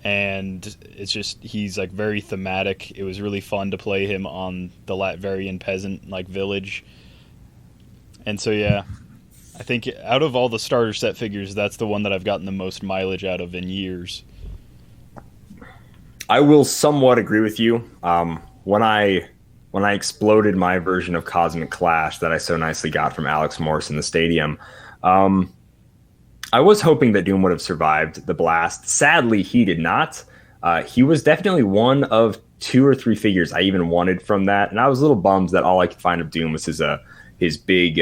and it's just he's like very thematic. It was really fun to play him on the Latverian peasant like village, and so yeah, I think out of all the starter set figures, that's the one that I've gotten the most mileage out of in years. I will somewhat agree with you. When I exploded my version of Cosmic Clash that I so nicely got from Alex Morris in the stadium, I was hoping that Doom would have survived the blast. Sadly, he did not. He was definitely one of 2 or 3 figures I even wanted from that, and I was a little bummed that all I could find of Doom was his big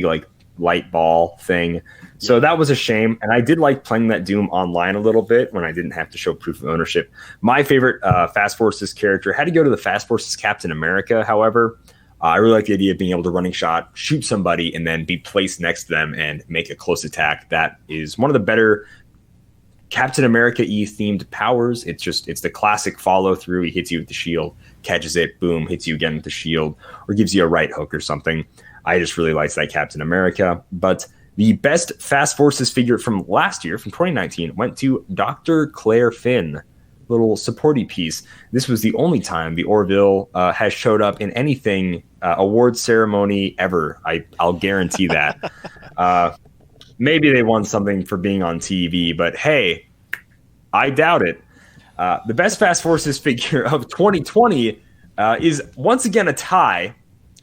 like light ball thing. So that was a shame, and I did like playing that Doom online a little bit when I didn't have to show proof of ownership. My favorite Fast Forces character had to go to the Fast Forces Captain America, however. I really like the idea of being able to running shot, shoot somebody, and then be placed next to them and make a close attack. That is one of the better Captain America-y themed powers. It's the classic follow through. He hits you with the shield, catches it, boom, hits you again with the shield, or gives you a right hook or something. I just really liked that Captain America. But the best Fast Forces figure from last year, from 2019, went to Dr. Claire Finn. Little supporty piece. This was the only time the Orville has showed up in anything award ceremony ever. I'll guarantee that. Maybe they won something for being on TV, but hey, I doubt it. The best Fast Forces figure of 2020 is once again a tie,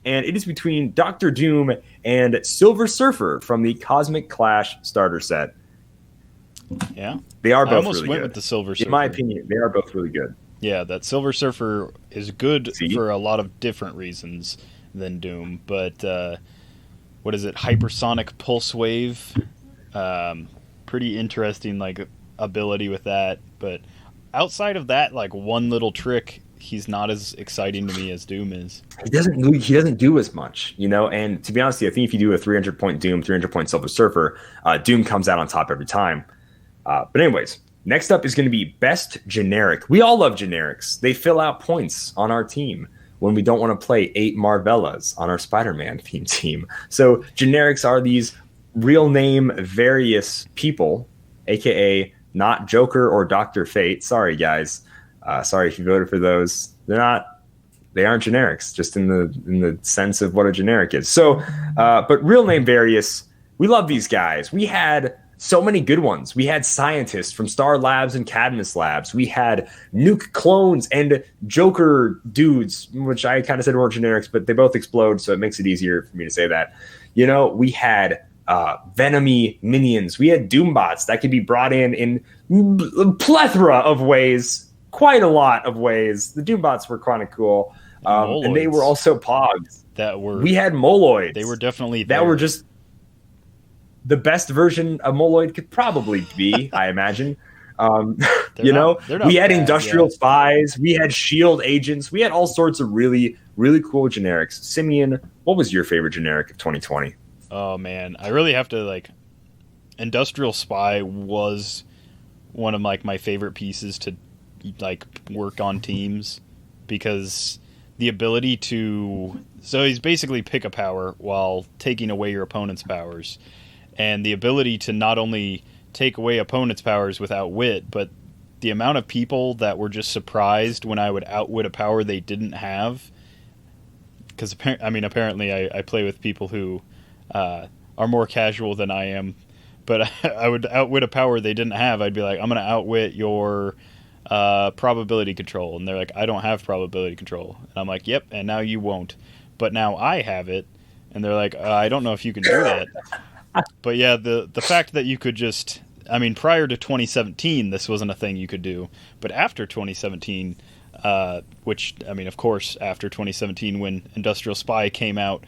and it is between Doctor Doom and Silver Surfer from the Cosmic Clash starter set. Yeah, they are both I almost really went good. With the Silver Surfer. In my opinion, they are both really good. Yeah, that Silver Surfer is good for a lot of different reasons than Doom. But what is it? Hypersonic Pulse Wave. Pretty interesting, like ability with that. But outside of that, like one little trick, he's not as exciting to me as Doom is. He doesn't do as much, you know. And to be honest, I think if you do a 300-point Doom, 300-point Silver Surfer, Doom comes out on top every time. But anyways, next up is going to be best generic. We all love generics. They fill out points on our team when we don't want to play 8 Marvellas on our Spider-Man theme team. So generics are these real name various people, aka not Joker or Dr. Fate. Sorry, guys. Sorry if you voted for those. They aren't generics, just in the sense of what a generic is. So, but real name various, we love these guys. We had so many good ones. We had scientists from Star Labs and Cadmus Labs. We had nuke clones and Joker dudes, which I kind of said were generics, but they both explode, so it makes it easier for me to say that. You know, we had Venom-y minions. We had Doombots that could be brought in a plethora of ways, quite a lot of ways. The Doombots were kind of cool. And they were also Pogs. We had Moloids. They were definitely there. That were just the best version a Moloid could probably be, I imagine. You know, we had industrial spies, we had shield agents, we had all sorts of really, really cool generics. Simeon, what was your favorite generic of 2020? Oh man, I really have to industrial spy was one of my favorite pieces to work on teams, because the ability to, so he's basically pick a power while taking away your opponent's powers. And the ability to not only take away opponents' powers with outwit, but the amount of people that were just surprised when I would outwit a power they didn't have. Because, apparently I play with people who are more casual than I am. But I would outwit a power they didn't have. I'd be like, I'm going to outwit your probability control. And they're like, I don't have probability control. And I'm like, yep, and now you won't. But now I have it. And they're like, I don't know if you can do that. But yeah, the fact that you could just, prior to 2017, this wasn't a thing you could do. But after 2017, which, of course, after 2017 when Industrial Spy came out,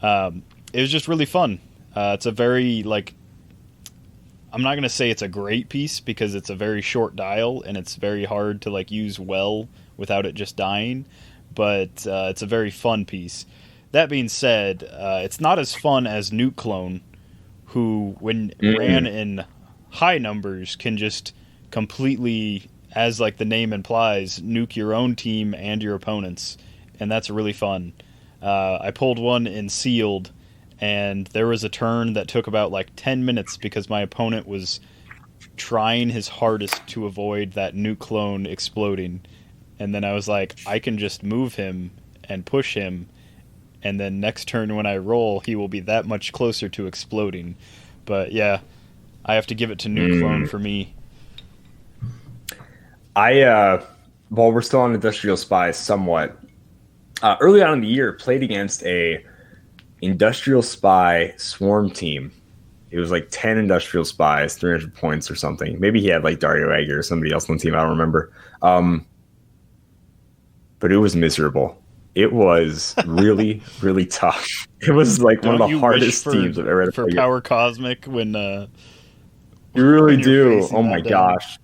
it was just really fun. It's a very, I'm not going to say it's a great piece because it's a very short dial and it's very hard to, use well without it just dying. But it's a very fun piece. That being said, it's not as fun as Nuke Clone, who, when ran in high numbers, can just completely, as the name implies, nuke your own team and your opponents, and that's really fun. I pulled one in Sealed, and there was a turn that took about 10 minutes because my opponent was trying his hardest to avoid that nuke clone exploding, and then I was like, I can just move him and push him, and then next turn when I roll, he will be that much closer to exploding. But yeah, I have to give it to Nuke Clone for me. While we're still on Industrial Spy somewhat, early on in the year, played against a Industrial Spy Swarm team. It was 10 Industrial Spies, 300 points or something. Maybe he had Dario Agger or somebody else on the team, I don't remember. But it was miserable. It was really, really tough. It was one of the hardest teams I've ever had for Power Cosmic when you really do. Oh my gosh.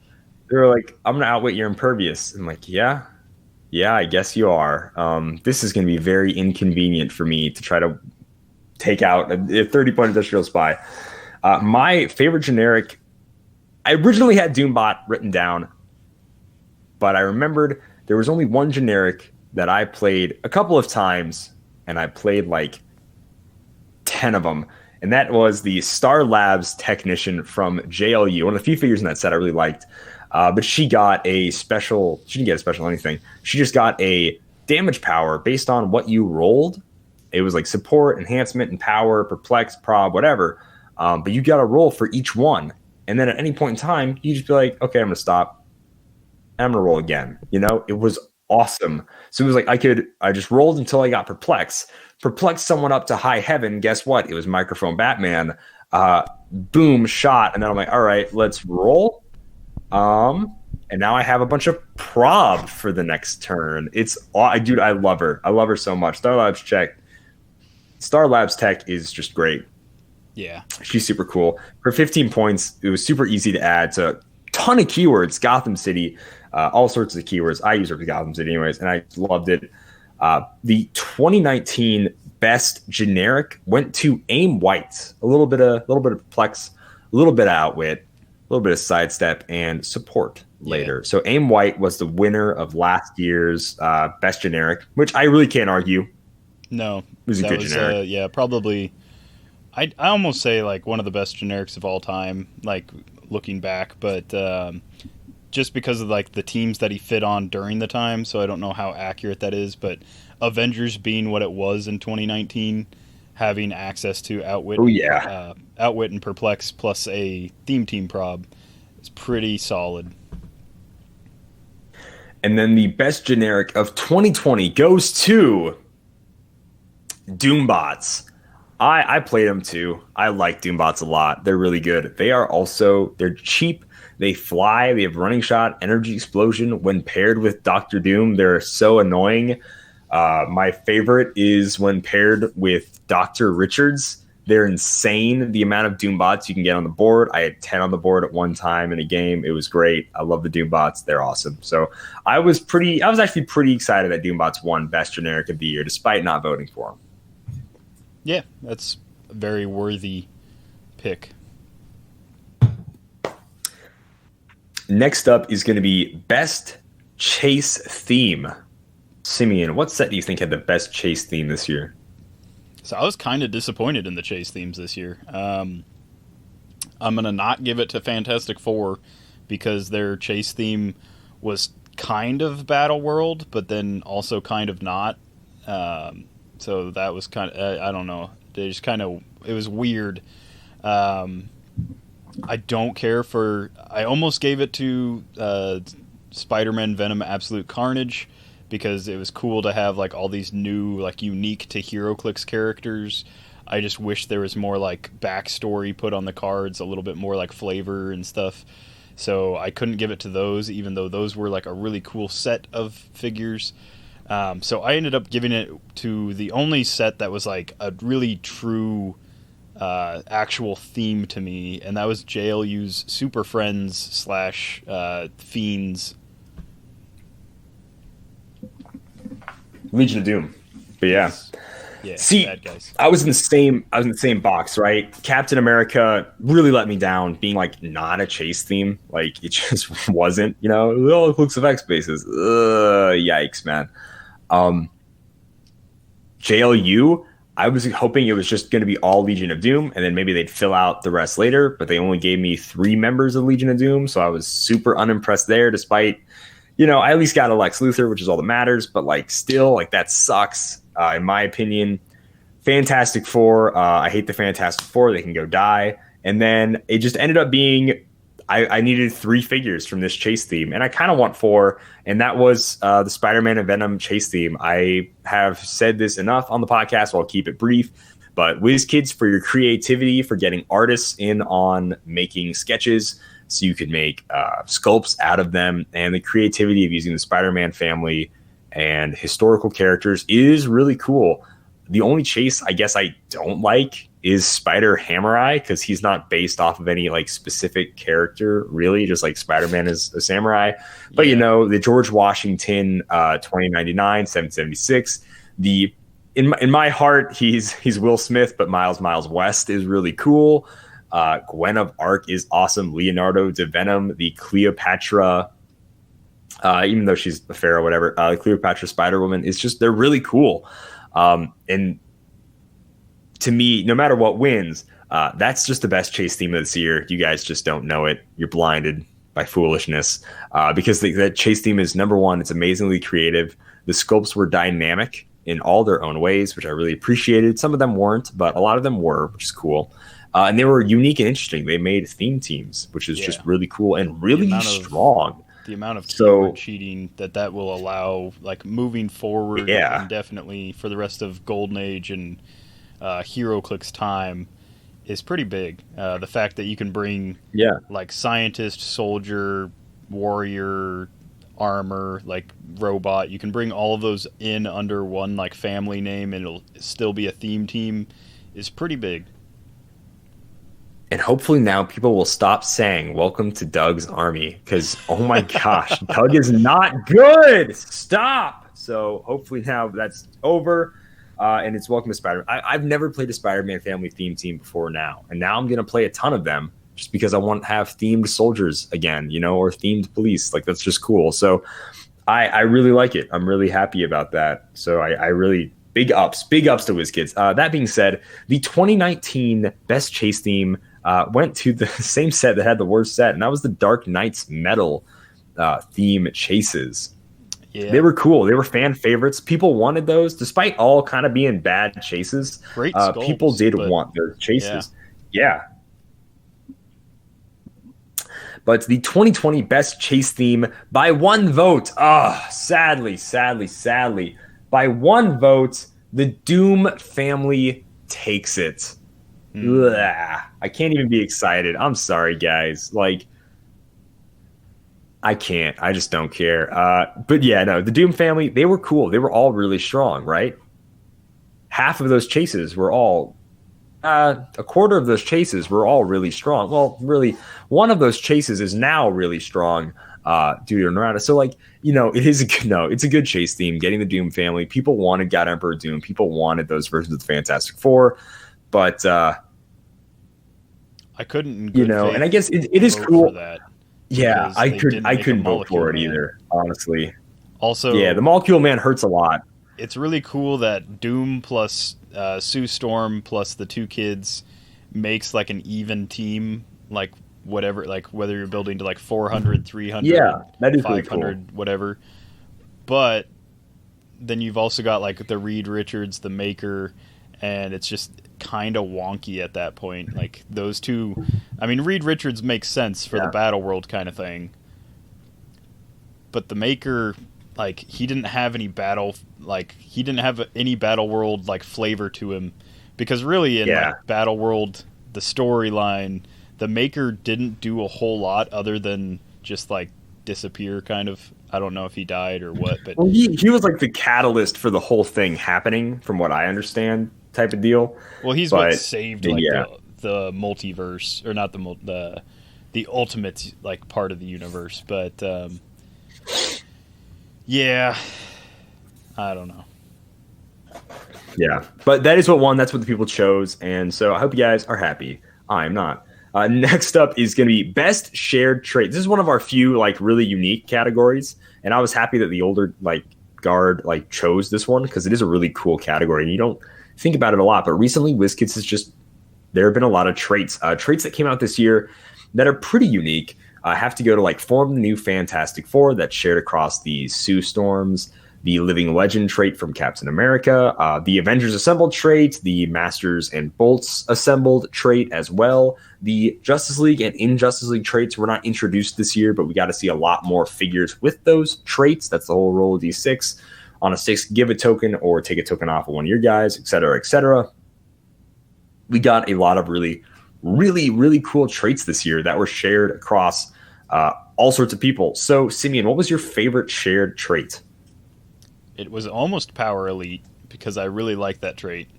They were like, I'm gonna outwit your Impervious. I'm like, yeah, I guess you are. This is gonna be very inconvenient for me to try to take out a 30-point Industrial Spy. My favorite generic, I originally had Doombot written down, but I remembered there was only one generic that I played a couple of times, and I played 10 of them, and that was the Star Labs technician from JLU, one of the few figures in that set I really liked, but she got a special, she didn't get a special anything, she just got a damage power based on what you rolled. It was support, enhancement, and power, perplex, prob, whatever, but you got to roll for each one, and then at any point in time, you just be like, okay, I'm going to stop, and I'm going to roll again. It was awesome. So it was I just rolled until I got perplex someone up to high heaven. Guess what? It was Microphone Batman. Boom, shot. And then I'm like, all right, let's roll. And now I have a bunch of prob for the next turn. Dude, I love her. I love her so much. Star Labs Tech is just great. Yeah. She's super cool. For 15 points, it was super easy to add to ton of keywords. Gotham City, all sorts of keywords. I use it for Gotham City anyways, and I loved it. The 2019 best generic went to Aim White. A little bit of Perplex, a little bit of Outwit, a little bit of Sidestep, and Support later. So Aim White was the winner of last year's best generic, which I really can't argue. No, it was a good generic. Yeah, probably. I almost say like one of the best generics of all time, like looking back, but just because of like the teams that he fit on during the time, so I don't know how accurate that is, but Avengers being what it was in 2019, having access to Outwit, Outwit and Perplex plus a theme team prob is pretty solid. And then the best generic of 2020 goes to Doombots. I played them too. I like Doombots a lot. They're really good. They're cheap. They fly. They have running shot, energy explosion. When paired with Doctor Doom, they're so annoying. My favorite is when paired with Dr. Richards. They're insane. The amount of Doombots you can get on the board. I had 10 on the board at one time in a game. It was great. I love the Doombots. They're awesome. So I was actually pretty excited that Doombots won Best Generic of the Year, despite not voting for them. Yeah, that's a very worthy pick. Next up is going to be Best Chase Theme. Simeon, what set do you think had the best chase theme this year? So I was kind of disappointed in the chase themes this year. I'm going to not give it to Fantastic Four because their chase theme was kind of Battle World, but then also kind of not. So that was kind of, I don't know. They just kind of, it was weird. I don't care for, I almost gave it to Spider-Man Venom Absolute Carnage because it was cool to have like all these new, like unique to Heroclix characters. I just wish there was more like backstory put on the cards, a little bit more like flavor and stuff. So I couldn't give it to those, even though those were like a really cool set of figures. So I ended up giving it to the only set that was like a really true actual theme to me, and that was JLU's Super Friends / Fiends. Legion of Doom. But yeah. Yeah, see, bad guys. I was in the same box, right? Captain America really let me down, being like not a chase theme. Like it just wasn't, oh, it looks of X bases. Yikes, man. JLU, I was hoping it was just going to be all Legion of Doom, and then maybe they'd fill out the rest later, but they only gave me 3 members of Legion of Doom, so I was super unimpressed there, despite, I at least got a Lex Luthor, which is all that matters, but like still, like that sucks, in my opinion. Fantastic Four, I hate the Fantastic Four, they can go die, and then it just ended up being I needed 3 figures from this chase theme, and I kind of want 4, and that was the Spider-Man and Venom chase theme. I have said this enough on the podcast, so I'll keep it brief, but WizKids, for your creativity, for getting artists in on making sketches so you could make sculpts out of them, and the creativity of using the Spider-Man family and historical characters is really cool. The only chase I guess I don't like is Spider Hamurai, because he's not based off of any like specific character, really, just like Spider-Man is a samurai. But the George Washington 2099 776, in my heart he's Will Smith, but Miles West is really cool. Gwen of Arc is awesome. Leonardo da Venom, the Cleopatra, even though she's a pharaoh, whatever, Cleopatra Spider-Woman is just, they're really cool. And to me, no matter what wins, that's just the best chase theme of this year. You guys just don't know it. You're blinded by foolishness, because that chase theme is number one. It's amazingly creative. The sculpts were dynamic in all their own ways, which I really appreciated. Some of them weren't, but a lot of them were, which is cool. And they were unique and interesting. They made theme teams, which is just really cool and really strong. The amount of keyword cheating that will allow, like moving forward, and definitely for the rest of Golden Age and Heroclix time, is pretty big. The fact that you can bring like scientist, soldier, warrior, armor, like robot, you can bring all of those in under one like family name and it'll still be a theme team, is pretty big. And hopefully now people will stop saying "Welcome to Doug's Army" because oh my gosh, Doug is not good. Stop. So hopefully now that's over, and it's Welcome to Spider. I've never played a Spider-Man family theme team before now, and now I'm gonna play a ton of them just because I want to have themed soldiers again, or themed police. Like that's just cool. So I really like it. I'm really happy about that. So I really big ups to WizKids. That being said, the 2019 best chase theme went to the same set that had the worst set, and that was the Dark Knights Metal theme chases. Yeah. They were cool. They were fan favorites. People wanted those, despite all kind of being bad chases. Great sculpts, people did want their chases. Yeah. But the 2020 best chase theme by one vote. Sadly, by one vote, the Doom family takes it. Ugh, I can't even be excited. I'm sorry, guys. Like, I can't. I just don't care. But yeah, no, the Doom family, they were cool. They were all really strong, right? Half of those chases were all, a quarter of those chases were all really strong. Well, really, one of those chases is now really strong due to Narada. So, like, it's a good chase theme. Getting the Doom family. People wanted God Emperor Doom. People wanted those versions of the Fantastic Four. But, I couldn't, and I guess it is cool. That yeah, I couldn't vote for it either, honestly. Also, yeah, the Molecule Man hurts a lot. It's really cool that Doom plus Sue Storm plus the two kids makes like an even team, like whatever, like whether you're building to like 400, 300, that is 500, really cool. Whatever. But then you've also got like the Reed Richards, the Maker, and it's just kind of wonky at that point. Like those two, I mean, Reed Richards makes sense for the Battle World kind of thing, but the Maker, like, he didn't have any Battle World like flavor to him, because really in like Battle World, the storyline, the Maker didn't do a whole lot other than just like disappear kind of. I don't know if he died or what, but well, he was like the catalyst for the whole thing happening, from what I understand, type of deal. Well, he's what saved like the multiverse, or not the ultimate like part of the universe. But yeah, I don't know. Yeah, but that is what won. That's what the people chose, and so I hope you guys are happy. I'm not. Next up is going to be Best Shared Trait. This is one of our few like really unique categories, and I was happy that the older like guard like chose this one because it is a really cool category, and you don't think about it a lot. But recently, WizKids has just, there have been a lot of traits that came out this year that are pretty unique. I have to go to like Form the New Fantastic Four that's shared across the Sue Storms, the Living Legend trait from Captain America, the Avengers Assembled trait, the Masters and Bolts Assembled trait as well. The Justice League and Injustice League traits were not introduced this year, but we got to see a lot more figures with those traits. That's the whole roll of D6. On a 6, give a token or take a token off of one of your guys, etc., etc. We got a lot of really, really, really cool traits this year that were shared across all sorts of people. So, Simeon, what was your favorite shared trait? It was almost Power Elite, because I really like that trait.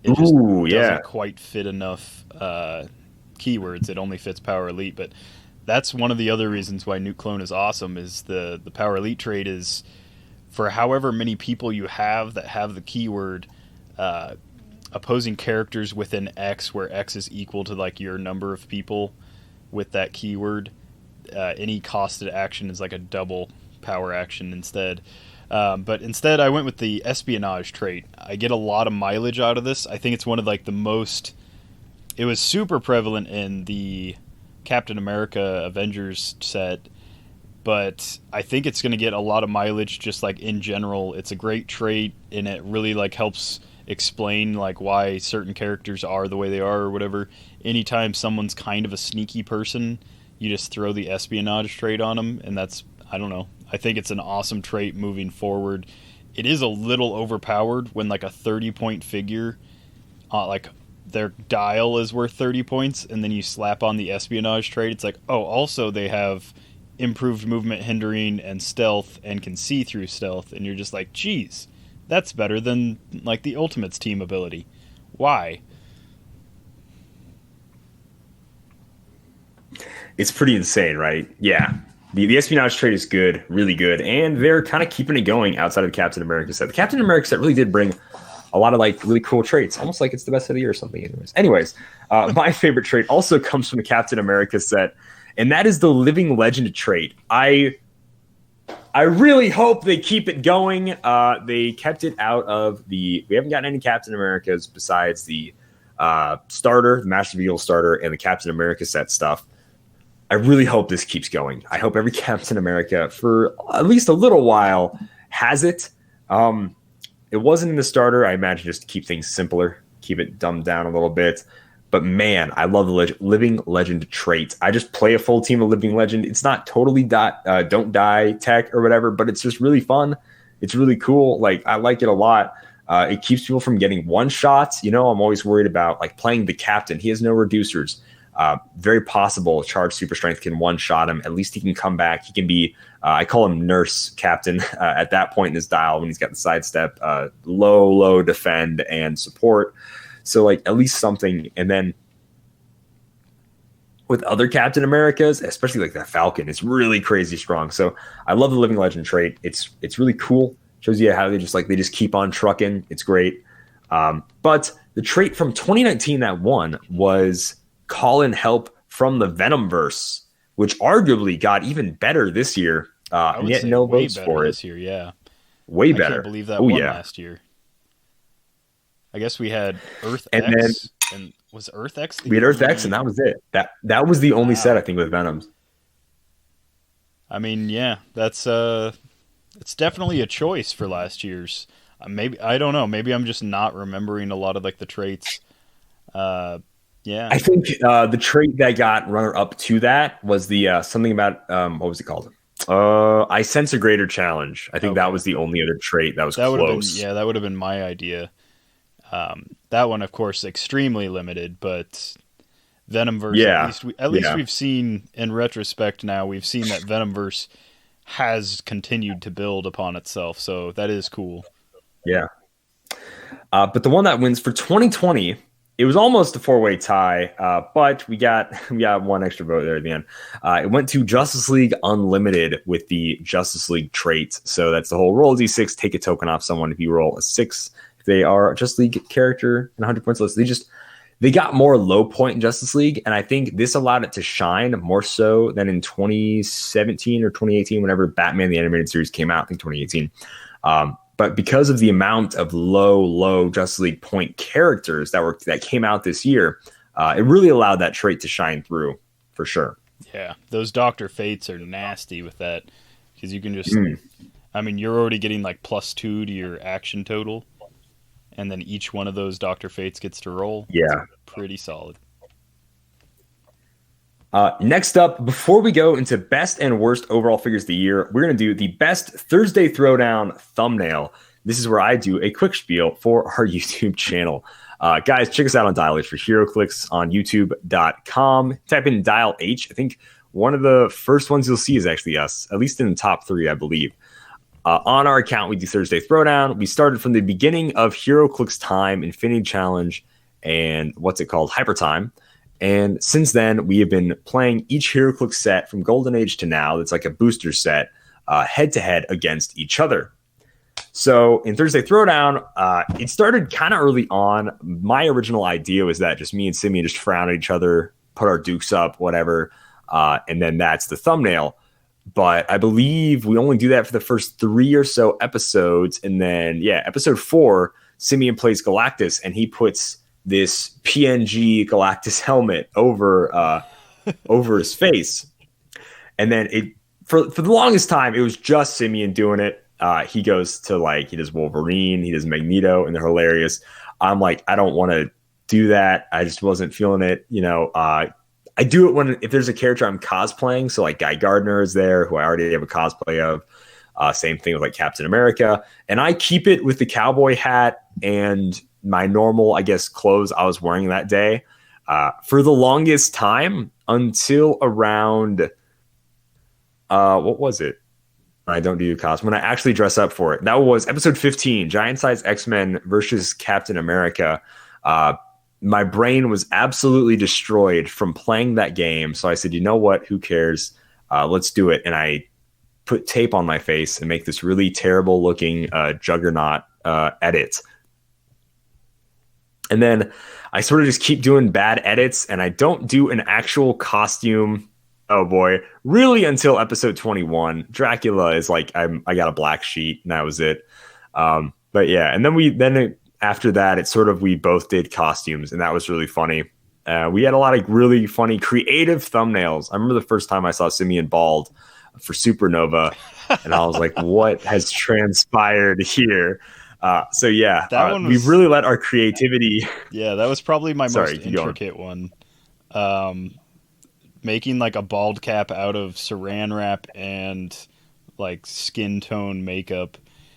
It just doesn't quite fit enough keywords. It only fits Power Elite, but that's one of the other reasons why Nuke Clone is awesome, is the Power Elite trait is, for however many people you have that have the keyword, opposing characters within X, where X is equal to like your number of people with that keyword, any costed action is like a double power action instead. But instead I went with the espionage trait. I get a lot of mileage out of this. I think it's one of like the most, it was super prevalent in the Captain America Avengers set, but I think it's going to get a lot of mileage just like in general. It's a great trait, and it really like helps explain like why certain characters are the way they are or whatever. Anytime someone's kind of a sneaky person, you just throw the espionage trait on them, and that's, I don't know, I think it's an awesome trait moving forward. It is a little overpowered when like a 30-point figure, like their dial is worth 30 points, and then you slap on the espionage trait. It's like, oh, also they have improved movement hindering and stealth and can see through stealth, and you're just like, geez, that's better than like the Ultimates team ability. Why? It's pretty insane, right? Yeah. The espionage trait is good, really good, and they're kind of keeping it going outside of the Captain America set. The Captain America set really did bring a lot of like really cool traits, almost like it's the best of the year or something. Anyways, my favorite trait also comes from the Captain America set, and that is the Living Legend trait. I really hope they keep it going. They kept it out of we haven't gotten any Captain Americas besides the starter, the Master of Evil starter, and the Captain America set stuff. I really hope this keeps going. I hope every Captain America for at least a little while has it. It wasn't in the starter. I imagine just to keep things simpler, keep it dumbed down a little bit. But man, I love the Living Legend trait. I just play a full team of Living Legend. It's not totally don't die tech or whatever, but it's just really fun. It's really cool. Like I like it a lot. It keeps people from getting one shots. You know, I'm always worried about like playing the captain. He has no reducers. Very possible charge super strength can one shot him. At least he can come back. He can be, I call him nurse captain at that point in his dial when he's got the sidestep, low defend and support. So like at least something. And then with other Captain Americas, especially like that Falcon, it's really crazy strong. So I love the Living Legend trait. It's really cool. Shows you how they just keep on trucking. It's great. But the trait from 2019 that won was call in help from the Venomverse, which arguably got even better this year. And yet no votes for it this year. Yeah, way better. I can't believe that won last year. I guess we had Earth X, and was Earth X? We had Earth X, and that was it. That was the only set I think with Venoms. I mean, yeah, that's it's definitely a choice for last year's. Maybe I don't know. Maybe I'm just not remembering a lot of like the traits. Yeah, I think the trait that got runner up to that was the something about what was it called? I sense a greater challenge. I think that was the only other trait that was close. That would have been my idea. That one, of course, extremely limited, but Venomverse. At least we've seen in retrospect now. We've seen that Venomverse has continued to build upon itself, so that is cool. Yeah, but the one that wins for 2020. It was almost a 4-way tie, but we got one extra vote there at the end. It went to Justice League Unlimited with the Justice League trait. So that's the whole roll a d6, take a token off someone. If you roll a 6, if they are a Justice League character and 100 points list, they got more low point in Justice League, and I think this allowed it to shine more so than in 2017 or 2018, whenever Batman the Animated Series came out. I think 2018. But because of the amount of low Justice League point characters that came out this year, it really allowed that trait to shine through for sure. Yeah, those Dr. Fates are nasty with that because you can just, I mean, you're already getting like +2 to your action total, and then each one of those Dr. Fates gets to roll. Yeah, it's pretty solid. Next up, before we go into best and worst overall figures of the year, we're going to do the best Thursday Throwdown thumbnail. This is where I do a quick spiel for our YouTube channel. Guys, check us out on Dial H for Heroclix on youtube.com. Type in Dial H. I think one of the first ones you'll see is actually us, at least in the top 3, I believe. On our account, we do Thursday Throwdown. We started from the beginning of Heroclix Time, Infinity Challenge, and what's it called? Hyper Time. And since then, we have been playing each Heroclix set from Golden Age to now. That's like a booster set, head-to-head against each other. So in Thursday Throwdown, it started kind of early on. My original idea was that just me and Simeon just frown at each other, put our dukes up, whatever, and then that's the thumbnail. But I believe we only do that for the first 3 or so episodes. And then, episode 4, Simeon plays Galactus, and he puts this PNG Galactus helmet over his face. And then for the longest time, it was just Simeon doing it. He goes to he does Wolverine, he does Magneto, and they're hilarious. I'm like, I don't want to do that. I just wasn't feeling it. I do it if there's a character I'm cosplaying. So like Guy Gardner is there, who I already have a cosplay of. Same thing with like Captain America. And I keep it with the cowboy hat and my normal, I guess, clothes I was wearing that day for the longest time until around, what was it? I don't do costume. When I actually dress up for it. That was episode 15, Giant Size X-Men versus Captain America. my brain was absolutely destroyed from playing that game. So I said, you know what? Who cares? Let's do it. And I put tape on my face and make this really terrible looking Juggernaut edit. And then I sort of just keep doing bad edits, and I don't do an actual costume. Oh boy, really until episode 21. Dracula is like I got a black sheet, and that was it. But yeah, and then after that, it's sort of we both did costumes, and that was really funny. We had a lot of really funny, creative thumbnails. I remember the first time I saw Simeon bald for Supernova, and I was like, "What has transpired here?" So yeah, we've really let our creativity. Yeah, that was probably my most intricate one. Making like a bald cap out of saran wrap and like skin tone makeup,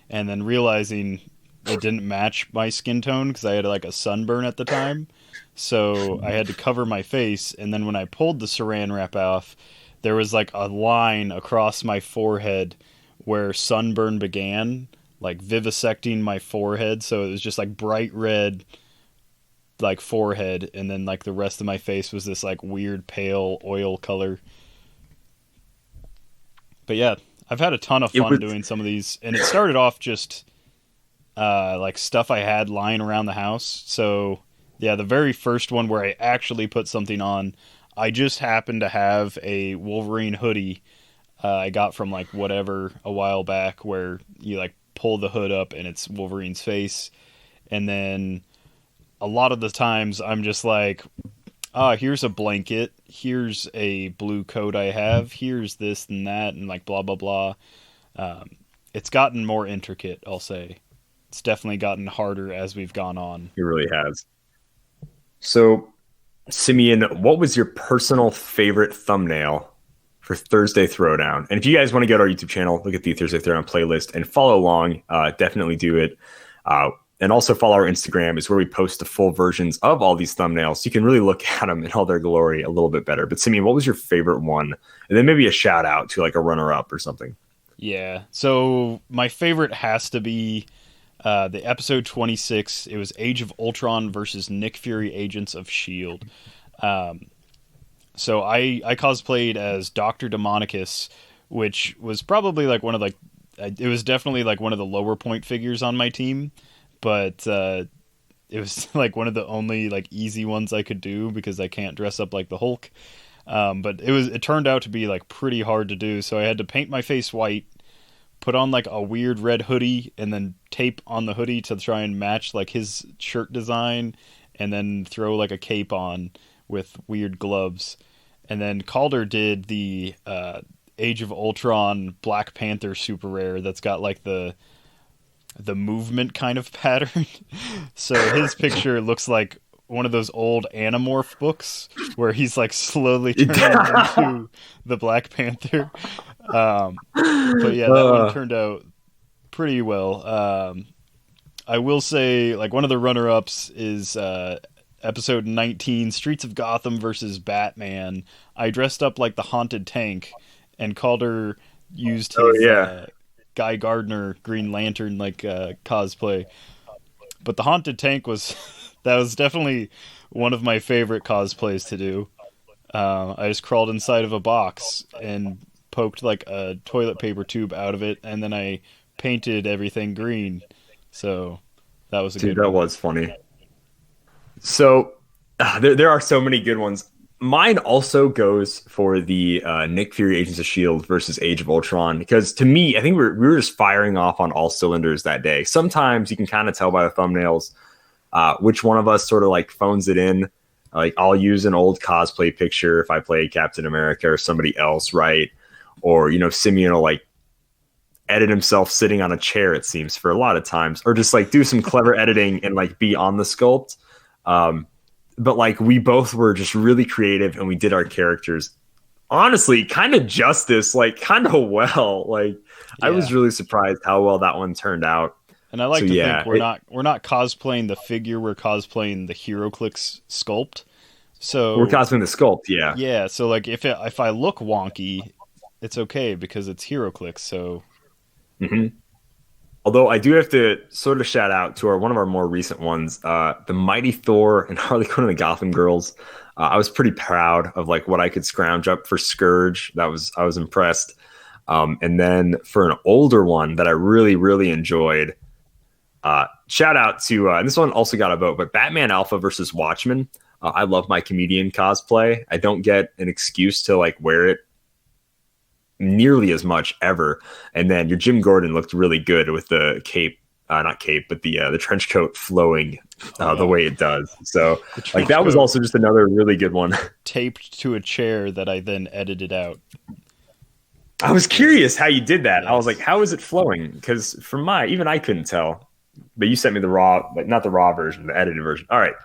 and then realizing it didn't match my skin tone because I had like a sunburn at the time. So I had to cover my face, and then when I pulled the saran wrap off, there was like a line across my forehead where sunburn began, like vivisecting my forehead. So it was just like bright red, like forehead, and then like the rest of my face was this like weird pale oil color. But yeah, I've had a ton of fun doing some of these, and it started off just like stuff I had lying around the house. So yeah, the very first one where I actually put something on, I just happened to have a Wolverine hoodie I got from like whatever a while back, where you like pull the hood up and it's Wolverine's face. And then a lot of the times I'm just like, here's a blanket, here's a blue coat I have, here's this and that, and like blah blah blah. It's gotten more intricate, I'll say. It's definitely gotten harder as we've gone on. It really has. So, Simeon, what was your personal favorite thumbnail for Thursday Throwdown? And if you guys want to go to our YouTube channel, look at the Thursday Throwdown playlist and follow along, definitely do it. And also follow our Instagram, is where we post the full versions of all these thumbnails. So you can really look at them in all their glory a little bit better. But Simeon, what was your favorite one? And then maybe a shout out to like a runner up or something. Yeah. So my favorite has to be the episode 26. It was Age of Ultron versus Nick Fury Agents of S.H.I.E.L.D. So I cosplayed as Dr. Demonicus, which was probably like one of like, it was definitely like one of the lower point figures on my team, but it was like one of the only like easy ones I could do because I can't dress up like the Hulk. But it turned out to be like pretty hard to do. So I had to paint my face white, put on like a weird red hoodie, and then tape on the hoodie to try and match like his shirt design, and then throw like a cape on with weird gloves. And then Kalder did the Age of Ultron Black Panther super rare that's got like the movement kind of pattern. So his picture looks like one of those old Animorph books where he's like slowly turning into the Black Panther. But yeah, that one turned out pretty well. I will say, like, one of the runner-ups is episode 19, Streets of Gotham versus Batman. I dressed up like the Haunted Tank, and Calder used his Guy Gardner Green Lantern like cosplay. But the Haunted Tank was that was definitely one of my favorite cosplays to do. I just crawled inside of a box and poked like a toilet paper tube out of it, and then I painted everything green. So that was a good one. That was funny. So there are so many good ones. Mine also goes for the Nick Fury Agents of S.H.I.E.L.D. versus Age of Ultron, because to me, I think we were just firing off on all cylinders that day. Sometimes you can kind of tell by the thumbnails which one of us sort of like phones it in. Like, I'll use an old cosplay picture if I play Captain America or somebody else, right? Or, Simeon will like edit himself sitting on a chair, it seems, for a lot of times, or just like do some clever editing and like be on the sculpt. But like we both were just really creative, and we did our characters honestly kind of justice, like kind of well. Like I was really surprised how well that one turned out. And I like to think we're not cosplaying the figure, we're cosplaying the Heroclix sculpt. So we're cosplaying the sculpt, yeah. Yeah, so like if I look wonky, it's okay because it's Heroclix. So Although I do have to sort of shout out to one of our more recent ones, the Mighty Thor and Harley Quinn and the Gotham Girls. I was pretty proud of like what I could scrounge up for Scourge. I was impressed. And then for an older one that I really, really enjoyed, shout out to, and this one also got a vote, but Batman Alpha versus Watchmen. I love my comedian cosplay. I don't get an excuse to like wear it nearly as much ever. And then your Jim Gordon looked really good with the cape, not cape, but the trench coat flowing the way it does. So like that was also just another really good one. Taped to a chair that I then edited out. I was curious how you did that. Yes. I was like, how is it flowing? Because from even I couldn't tell. But you sent me the raw, like not the raw version, the edited version. All right.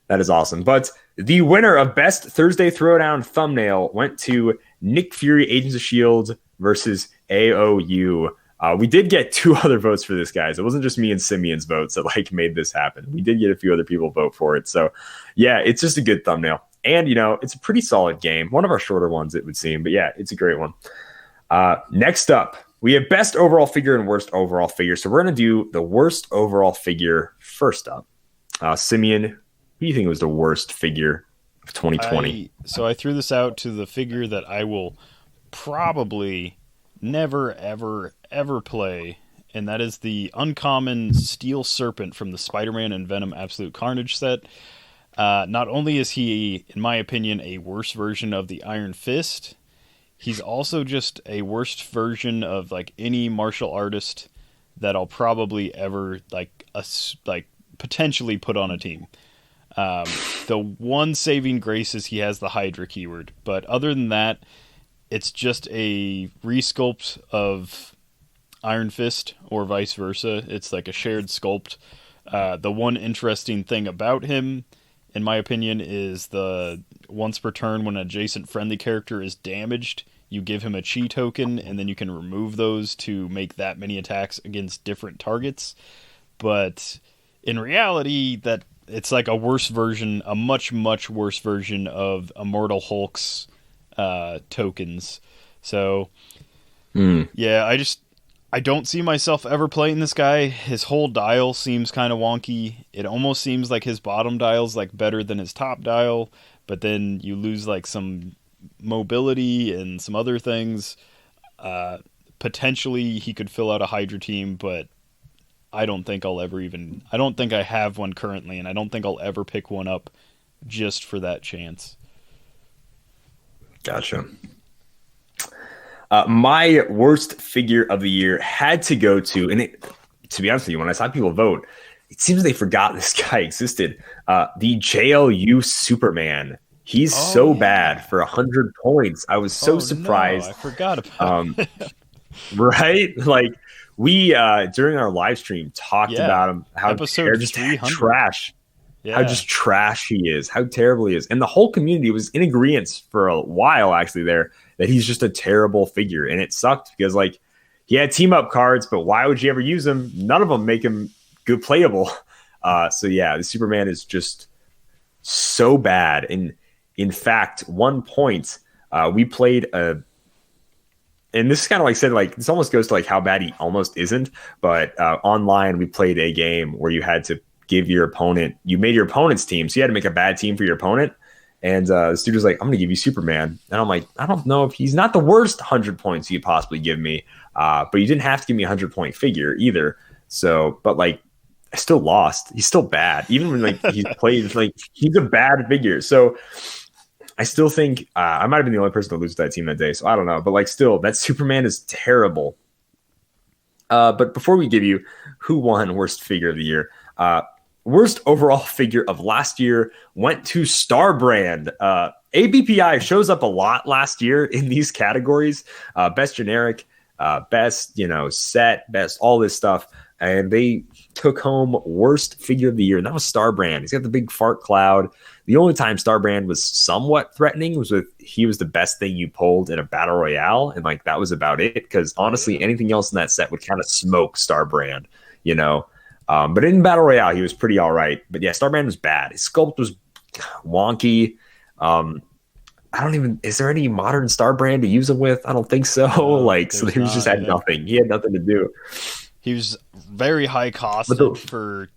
That is awesome. But the winner of Best Thursday Throwdown Thumbnail went to Nick Fury, Agents of S.H.I.E.L.D. versus AOU. We did get 2 other votes for this, guys. It wasn't just me and Simeon's votes that like made this happen. We did get a few other people vote for it. So yeah, it's just a good thumbnail. And, you know, it's a pretty solid game. One of our shorter ones, it would seem. But yeah, it's a great one. Next up, we have Best Overall Figure and Worst Overall Figure. So we're going to do the Worst Overall Figure first up. Simeon, who do you think was the worst figure of 2020? I threw this out to the figure that I will probably never, ever, ever play, and that is the uncommon Steel Serpent from the Spider-Man and Venom Absolute Carnage set. Not only is he, in my opinion, a worse version of the Iron Fist, he's also just a worse version of like any martial artist that I'll probably ever potentially put on a team. The one saving grace is he has the Hydra keyword, but other than that, it's just a resculpt of Iron Fist or vice versa. It's like a shared sculpt. The one interesting thing about him, in my opinion, is the once per turn when an adjacent friendly character is damaged, you give him a chi token, and then you can remove those to make that many attacks against different targets. But in reality, that it's like a worse version, a much, much worse version of Immortal Hulk's tokens. So, yeah, I don't see myself ever playing this guy. His whole dial seems kind of wonky. It almost seems like his bottom dial's like better than his top dial, but then you lose like some mobility and some other things. Potentially he could fill out a Hydra team, but I don't think I don't think I have one currently, and I don't think I'll ever pick one up just for that chance. Gotcha. My worst figure of the year had to go to, to be honest with you, when I saw people vote, it seems they forgot this guy existed. The JLU Superman. He's bad for 100 points. I was so surprised. No, I forgot about it. Right? Like, we, during our live stream, talked about him, how episode just 300. Trash. Yeah. How just trash he is, how terrible he is. And the whole community was in agreement for a while, actually, there, that he's just a terrible figure. And it sucked because, like, he had team-up cards, but why would you ever use them? None of them make him good playable. So, yeah, the Superman is just so bad. And, in fact, one point, we played a... And this is kind of like said, like, this almost goes to, like, how bad he almost isn't. But online, we played a game where you had to give your opponent, you made your opponent's team, so you had to make a bad team for your opponent, and the dude was like, I'm gonna give you Superman, and I'm like, I don't know if he's not the worst 100 points you could possibly give me, but you didn't have to give me a 100-point figure either. So, but like, I still lost. He's still bad, even when like he played, like, he's a bad figure. So I still think I might have been the only person to lose to that team that day, so I don't know, but like, still, that Superman is terrible. But before we give you who won worst figure of the year, worst overall figure of last year went to Starbrand. ABPI shows up a lot last year in these categories. Best generic, best, set, best, all this stuff. And they took home worst figure of the year, and that was Starbrand. He's got the big fart cloud. The only time Starbrand was somewhat threatening was he was the best thing you pulled in a battle royale, and like that was about it. Because honestly, anything else in that set would kind of smoke Starbrand, But in battle royale, he was pretty all right. But yeah, Starbrand was bad. His sculpt was wonky. Is there any modern Starbrand to use him with? I don't think so. So he just had nothing. He had nothing to do. He was very high But costed for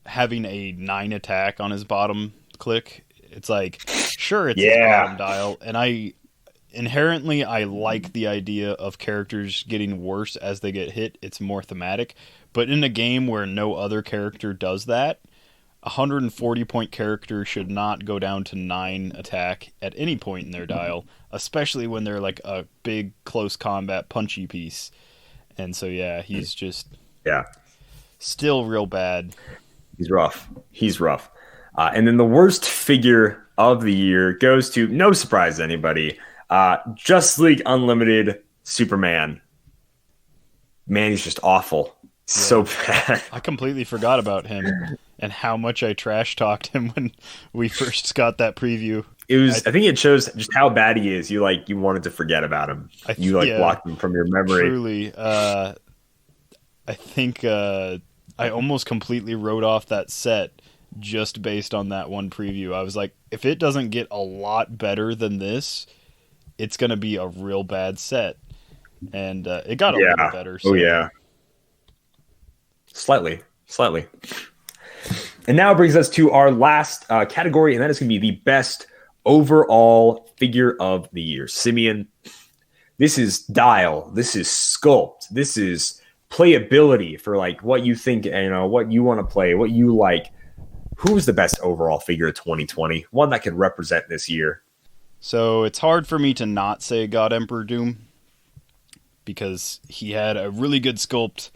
having a 9 attack on his bottom click. It's like, sure, it's his bottom dial, and I like the idea of characters getting worse as they get hit. It's more thematic. But in a game where no other character does that, a 140-point character should not go down to 9 attack at any point in their dial, especially when they're like a big, close combat, punchy piece. And so, yeah, he's just still real bad. He's rough. And then the worst figure of the year goes to, no surprise to anybody, Just League Unlimited Superman. Man, he's just awful. So bad. I completely forgot about him and how much I trash talked him when we first got that preview. I think it shows just how bad he is. You wanted to forget about him. You blocked him from your memory. Truly, I think I almost completely wrote off that set just based on that one preview. I was like, if it doesn't get a lot better than this, it's going to be a real bad set. And it got a little better. So. Oh, yeah. Slightly. And now it brings us to our last category, and that is going to be the best overall figure of the year. Simeon, this is dial, this is sculpt, this is playability for like what you think, what you want to play, what you like. Who's the best overall figure of 2020? One that can represent this year. So it's hard for me to not say God Emperor Doom because he had a really good sculpt.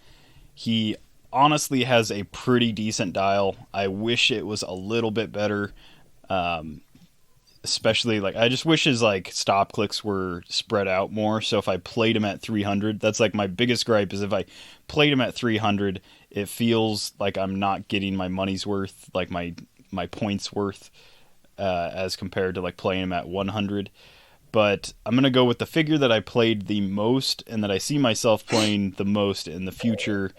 He honestly has a pretty decent dial. I wish it was a little bit better. Especially I just wish his stop clicks were spread out more. So if I played him at 300, that's my biggest gripe is if I played him at 300, it feels like I'm not getting my money's worth, my points worth, as compared to playing him at 100. But I'm going to go with the figure that I played the most and that I see myself playing the most in the future.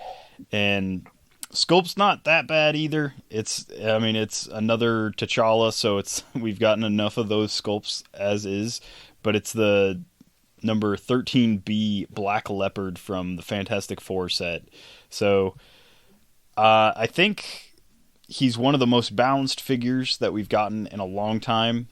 And sculpt's not that bad either. It's another T'Challa, so we've gotten enough of those sculpts as is. But it's the number 13B Black Leopard from the Fantastic Four set. So I think he's one of the most balanced figures that we've gotten in a long time.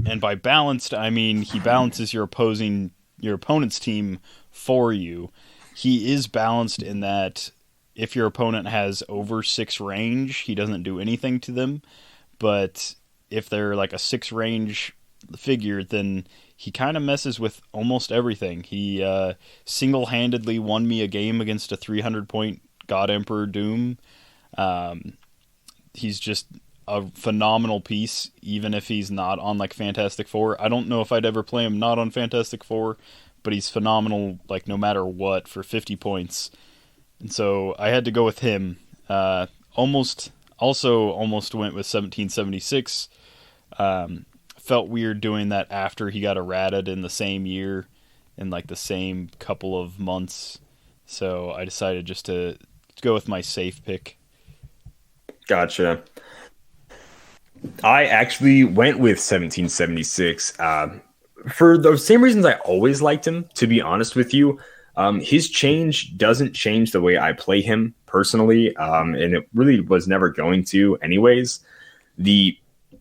And by balanced, I mean he balances your opponent's team for you. He is balanced in that if your opponent has over 6 range, he doesn't do anything to them. But if they're a 6 range figure, then he kind of messes with almost everything. He single-handedly won me a game against a 300-point God Emperor Doom. He's just a phenomenal piece, even if he's not on Fantastic Four. I don't know if I'd ever play him not on Fantastic Four, but he's phenomenal no matter what for 50 points. And so I had to go with him. Almost went with 1776. Felt weird doing that after he got errated in the same year, in the same couple of months. So I decided just to go with my safe pick. Gotcha. I actually went with 1776 for the same reasons I always liked him, to be honest with you. His change doesn't change the way I play him personally, and it really was never going to anyways. The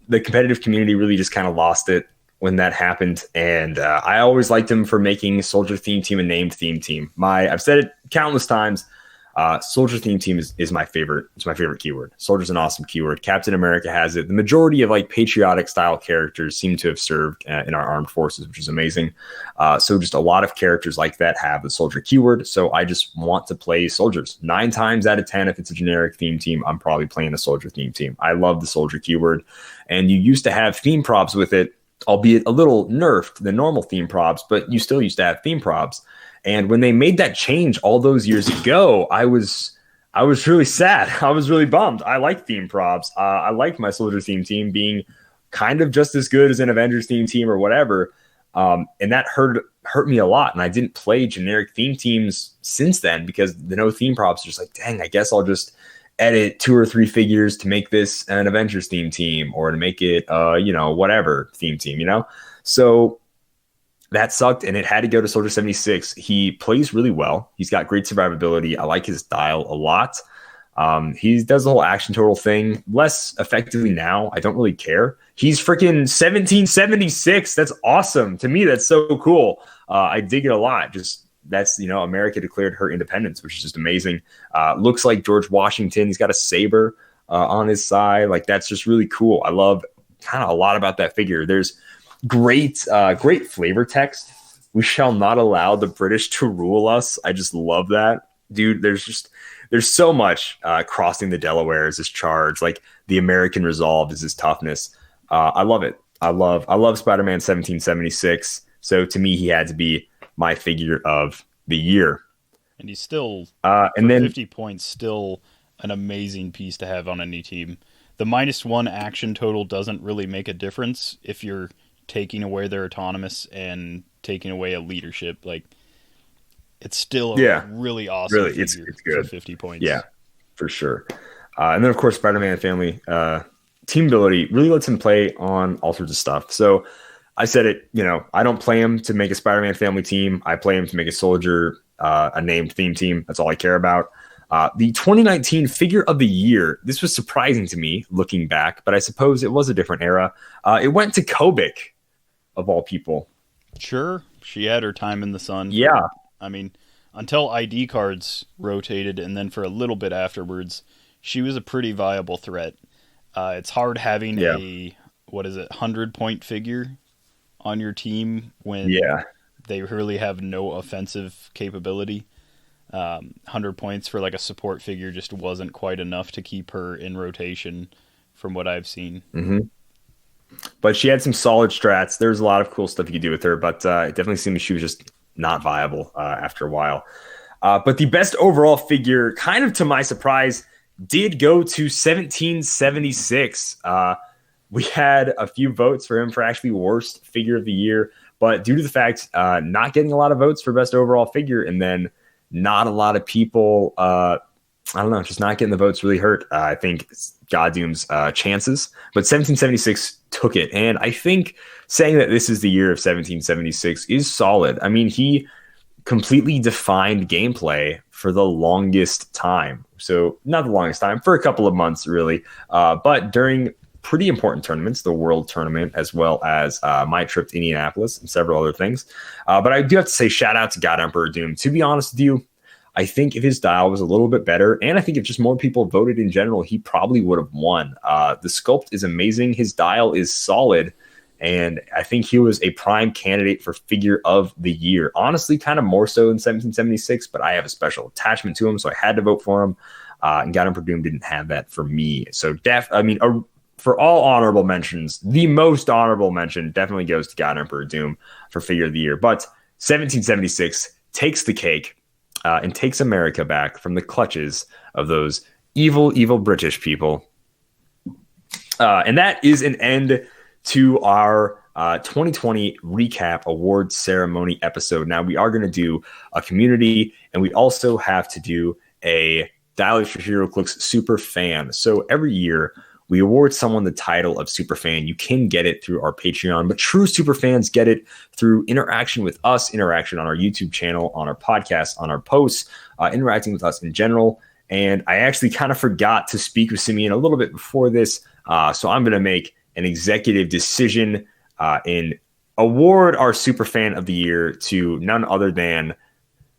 competitive community really just kind of lost it when that happened, and I always liked him for making Soldier Theme Team a named theme team. I've said it countless times. Soldier Theme Team is my favorite. It's my favorite keyword. Soldier's an awesome keyword. Captain America has it. The majority of patriotic style characters seem to have served in our armed forces, which is amazing. So just a lot of characters like that have the soldier keyword. So I just want to play soldiers 9 times out of 10. If it's a generic theme team, I'm probably playing a soldier theme team. I love the soldier keyword, and you used to have theme props with it, albeit a little nerfed than normal theme props, but you still used to have theme props. And when they made that change all those years ago, I was really sad. I was really bummed. I like theme props. I like my soldier theme team being kind of just as good as an Avengers theme team or whatever. And that hurt me a lot. And I didn't play generic theme teams since then because the no theme props are just dang, I guess I'll just edit 2 or 3 figures to make this an Avengers theme team or to make it, whatever theme team, So that sucked, and it had to go to Soldier 76. He plays really well. He's got great survivability. I like his style a lot. He does the whole action total thing less effectively now. I don't really care. He's freaking 1776. That's awesome. To me, that's so cool. I dig it a lot. Just that's, America declared her independence, which is just amazing. Looks like George Washington. He's got a saber on his side. Like, that's just really cool. I love kind of a lot about that figure. There's great flavor text. We shall not allow the British to rule us. I just love that. Dude, there's so much. Crossing the Delaware is his charge. Like, the American resolve is his toughness. I love it. I love Spider-Man 1776. So to me, he had to be my figure of the year. And he's still, and then 50 points, still an amazing piece to have on any team. The -1 action total doesn't really make a difference if you're taking away their autonomous and taking away a leadership. Like, it's still a really awesome figure it's good. For 50 points. Yeah, for sure. And then, of course, Spider-Man family. Team ability really lets him play on all sorts of stuff. So I said it, I don't play him to make a Spider-Man family team. I play him to make a soldier, a named theme team. That's all I care about. The 2019 figure of the year. This was surprising to me looking back, but I suppose it was a different era. It went to Kobik, of all people. Sure. She had her time in the sun. Yeah. Until ID cards rotated, and then for a little bit afterwards, she was a pretty viable threat. It's hard having a 100-point figure on your team when they really have no offensive capability. 100 points for like a support figure just wasn't quite enough to keep her in rotation from what I've seen. Mm-hmm. But she had some solid strats. There's a lot of cool stuff you could do with her, but it definitely seemed she was just not viable after a while. But the best overall figure, kind of to my surprise, did go to 1776. We had a few votes for him for actually worst figure of the year, but due to the fact not getting a lot of votes for best overall figure, and then not a lot of people, just not getting the votes really hurt, I think, Goddoom's chances. But 1776 took it, and I think saying that this is the year of 1776 is solid. I mean, he completely defined gameplay for the longest time. So not the longest time, for a couple of months, really. But during pretty important tournaments, the World Tournament, as well as my trip to Indianapolis and several other things. But I do have to say, shout out to God Emperor Doom. To be honest with you, I think if his dial was a little bit better, and I think if just more people voted in general, he probably would have won. The sculpt is amazing. His dial is solid. And I think he was a prime candidate for figure of the year. Honestly, kind of more so than 1776, but I have a special attachment to him, so I had to vote for him. And God Emperor Doom didn't have that for me. So, for all honorable mentions, the most honorable mention definitely goes to God Emperor Doom for figure of the year. But 1776 takes the cake and takes America back from the clutches of those evil, evil British people. And that is an end to our 2020 recap awards ceremony episode. Now, we are going to do a community, and we also have to do a Dialers for Heroclix super fan. So every year, we award someone the title of Superfan. You can get it through our Patreon, but true Superfans get it through interaction with us, interaction on our YouTube channel, on our podcast, on our posts, interacting with us in general. And I actually kind of forgot to speak with Simeon a little bit before this, so I'm going to make an executive decision and award our Superfan of the year to none other than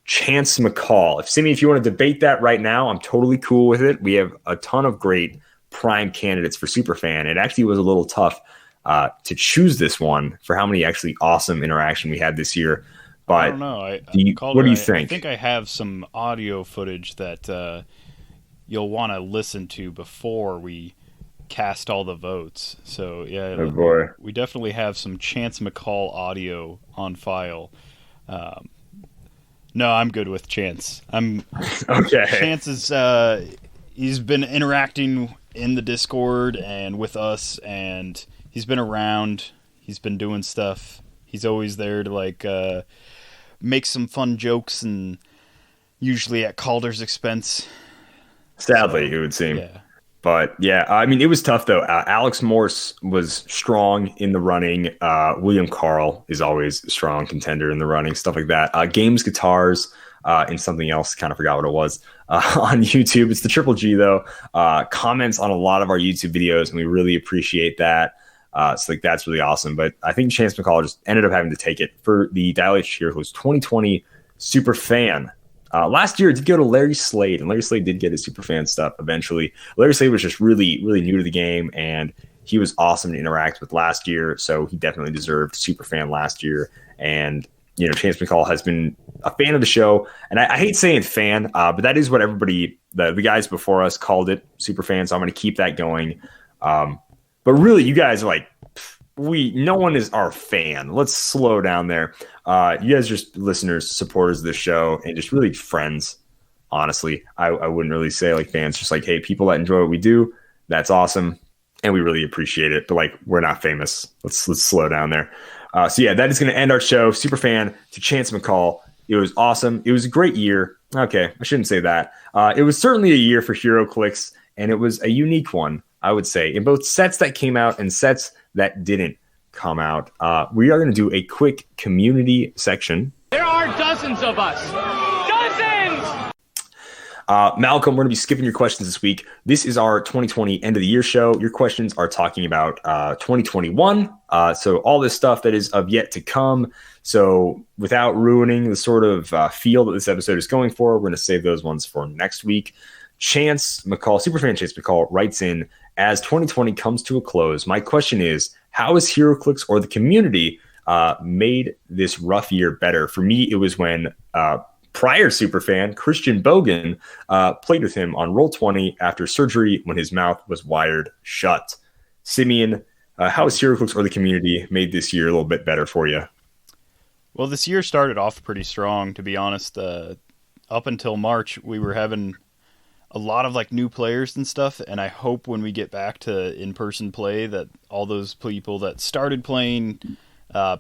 Chance McCall. If you want to debate that right now, I'm totally cool with it. We have a ton of great prime candidates for Superfan. It actually was a little tough to choose this one for how many actually awesome interaction we had this year. But I don't know. What do you think? I think I have some audio footage that you'll want to listen to before we cast all the votes. So yeah, oh boy, we definitely have some Chance McCall audio on file. No, I'm good with Chance. I'm okay. Chance is he's been interacting in the Discord and with us, and he's been around. He's been doing stuff. He's always there to make some fun jokes, and usually at Calder's expense. Sadly, it would seem. Yeah. But yeah, I mean, it was tough though. Alex Morse was strong in the running. William Carl is always a strong contender in the running, stuff like that. Games Guitars and something else, kind of forgot what it was, on YouTube. It's the Triple G though. Comments on a lot of our YouTube videos, and we really appreciate that. So like that's really awesome. But I think Chance McCall just ended up having to take it for the Dial H Heroclix 2020 Superfan. Last year it did go to Larry Slade, and Larry Slade did get his Superfan stuff eventually. Larry Slade was just really, really new to the game, and he was awesome to interact with last year, so he definitely deserved Superfan last year. And, you know, Chance McCall has been a fan of the show, and I hate saying fan, but that is what everybody, the guys before us called it, Superfan, so I'm going to keep that going. But really, you guys are like, no one is our fan. Let's slow down there. You guys are just listeners, supporters of this show, and just really friends. Honestly, I wouldn't really say like fans. Just like, hey, people that enjoy what we do, that's awesome, and we really appreciate it. But like, we're not famous. Let's slow down there. So yeah, that is going to end our show. Super fan to Chance McCall. It was awesome. It was a great year. Okay, I shouldn't say that. It was certainly a year for Heroclix, and it was a unique one, I would say, in both sets that came out and sets that didn't come out. We are going to do a quick community section. There are dozens of us. Dozens! Malcolm, we're going to be skipping your questions this week. This is our 2020 end of the year show. Your questions are talking about 2021. So all this stuff that is of yet to come. So without ruining the sort of feel that this episode is going for, we're going to save those ones for next week. Chance McCall, Superfan Chance McCall, writes in, as 2020 comes to a close, my question is, how has Heroclix or the community made this rough year better? For me, it was when prior Superfan, Christian Bogan, played with him on Roll20 after surgery when his mouth was wired shut. Simeon, how has Heroclix or the community made this year a little bit better for you? Well, this year started off pretty strong, to be honest. Up until March, we were having a lot of like new players and stuff, and I hope when we get back to in-person play that all those people that started playing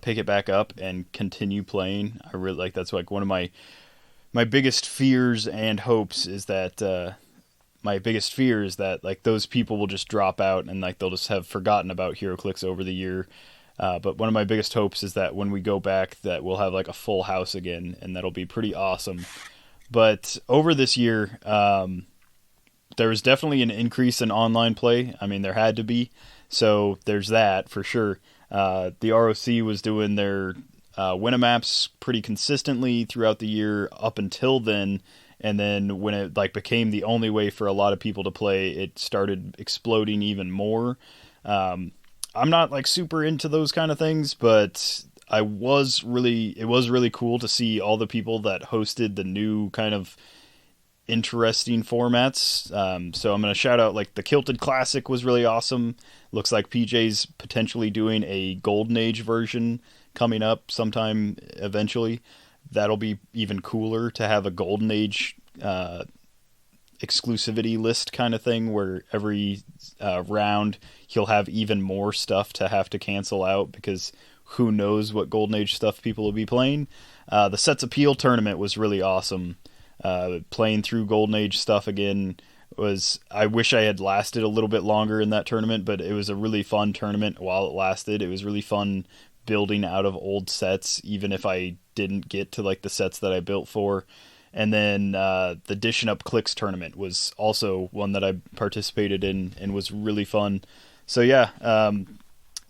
pick it back up and continue playing. I really like that's like one of my biggest fears and hopes is that like those people will just drop out and like they'll just have forgotten about Heroclix over the year. But one of my biggest hopes is that when we go back that we'll have like a full house again, and that'll be pretty awesome. But over this year, there was definitely an increase in online play. I mean, there had to be. So there's that for sure. The ROC was doing their Winamaps pretty consistently throughout the year up until then. And then when it like became the only way for a lot of people to play, it started exploding even more. I'm not like super into those kind of things, but it was really cool to see all the people that hosted the new kind of interesting formats. So I'm going to shout out like the Kilted Classic was really awesome. Looks like PJ's potentially doing a Golden Age version coming up sometime eventually. That'll be even cooler to have a Golden Age exclusivity list kind of thing where every round he'll have even more stuff to have to cancel out because who knows what Golden Age stuff people will be playing. The Sets Appeal tournament was really awesome. Playing through Golden Age stuff again I wish I had lasted a little bit longer in that tournament, but it was a really fun tournament while it lasted. It was really fun building out of old sets, even if I didn't get to like the sets that I built for. And then the Dishing Up Clix tournament was also one that I participated in and was really fun. So yeah,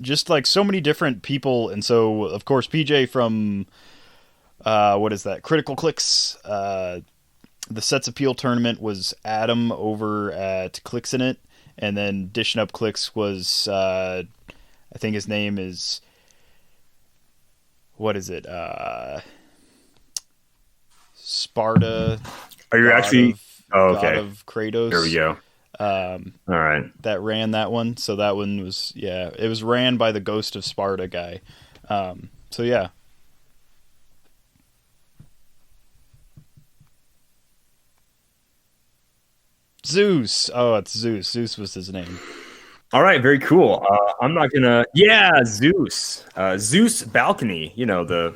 just like so many different people. And so of course PJ from what is that? Critical Clix. The Sets Appeal tournament was Adam over at Clix in it, and then Dishing Up Clix was I think his name is what is it? Sparta. Are you actually? Okay. God of Kratos. There we go. All right. That ran that one. So that one was it was ran by the Ghost of Sparta guy. So yeah. Zeus. Oh, it's Zeus. Zeus was his name. All right, very cool. I'm not gonna. Yeah, Zeus. Zeus balcony. You know the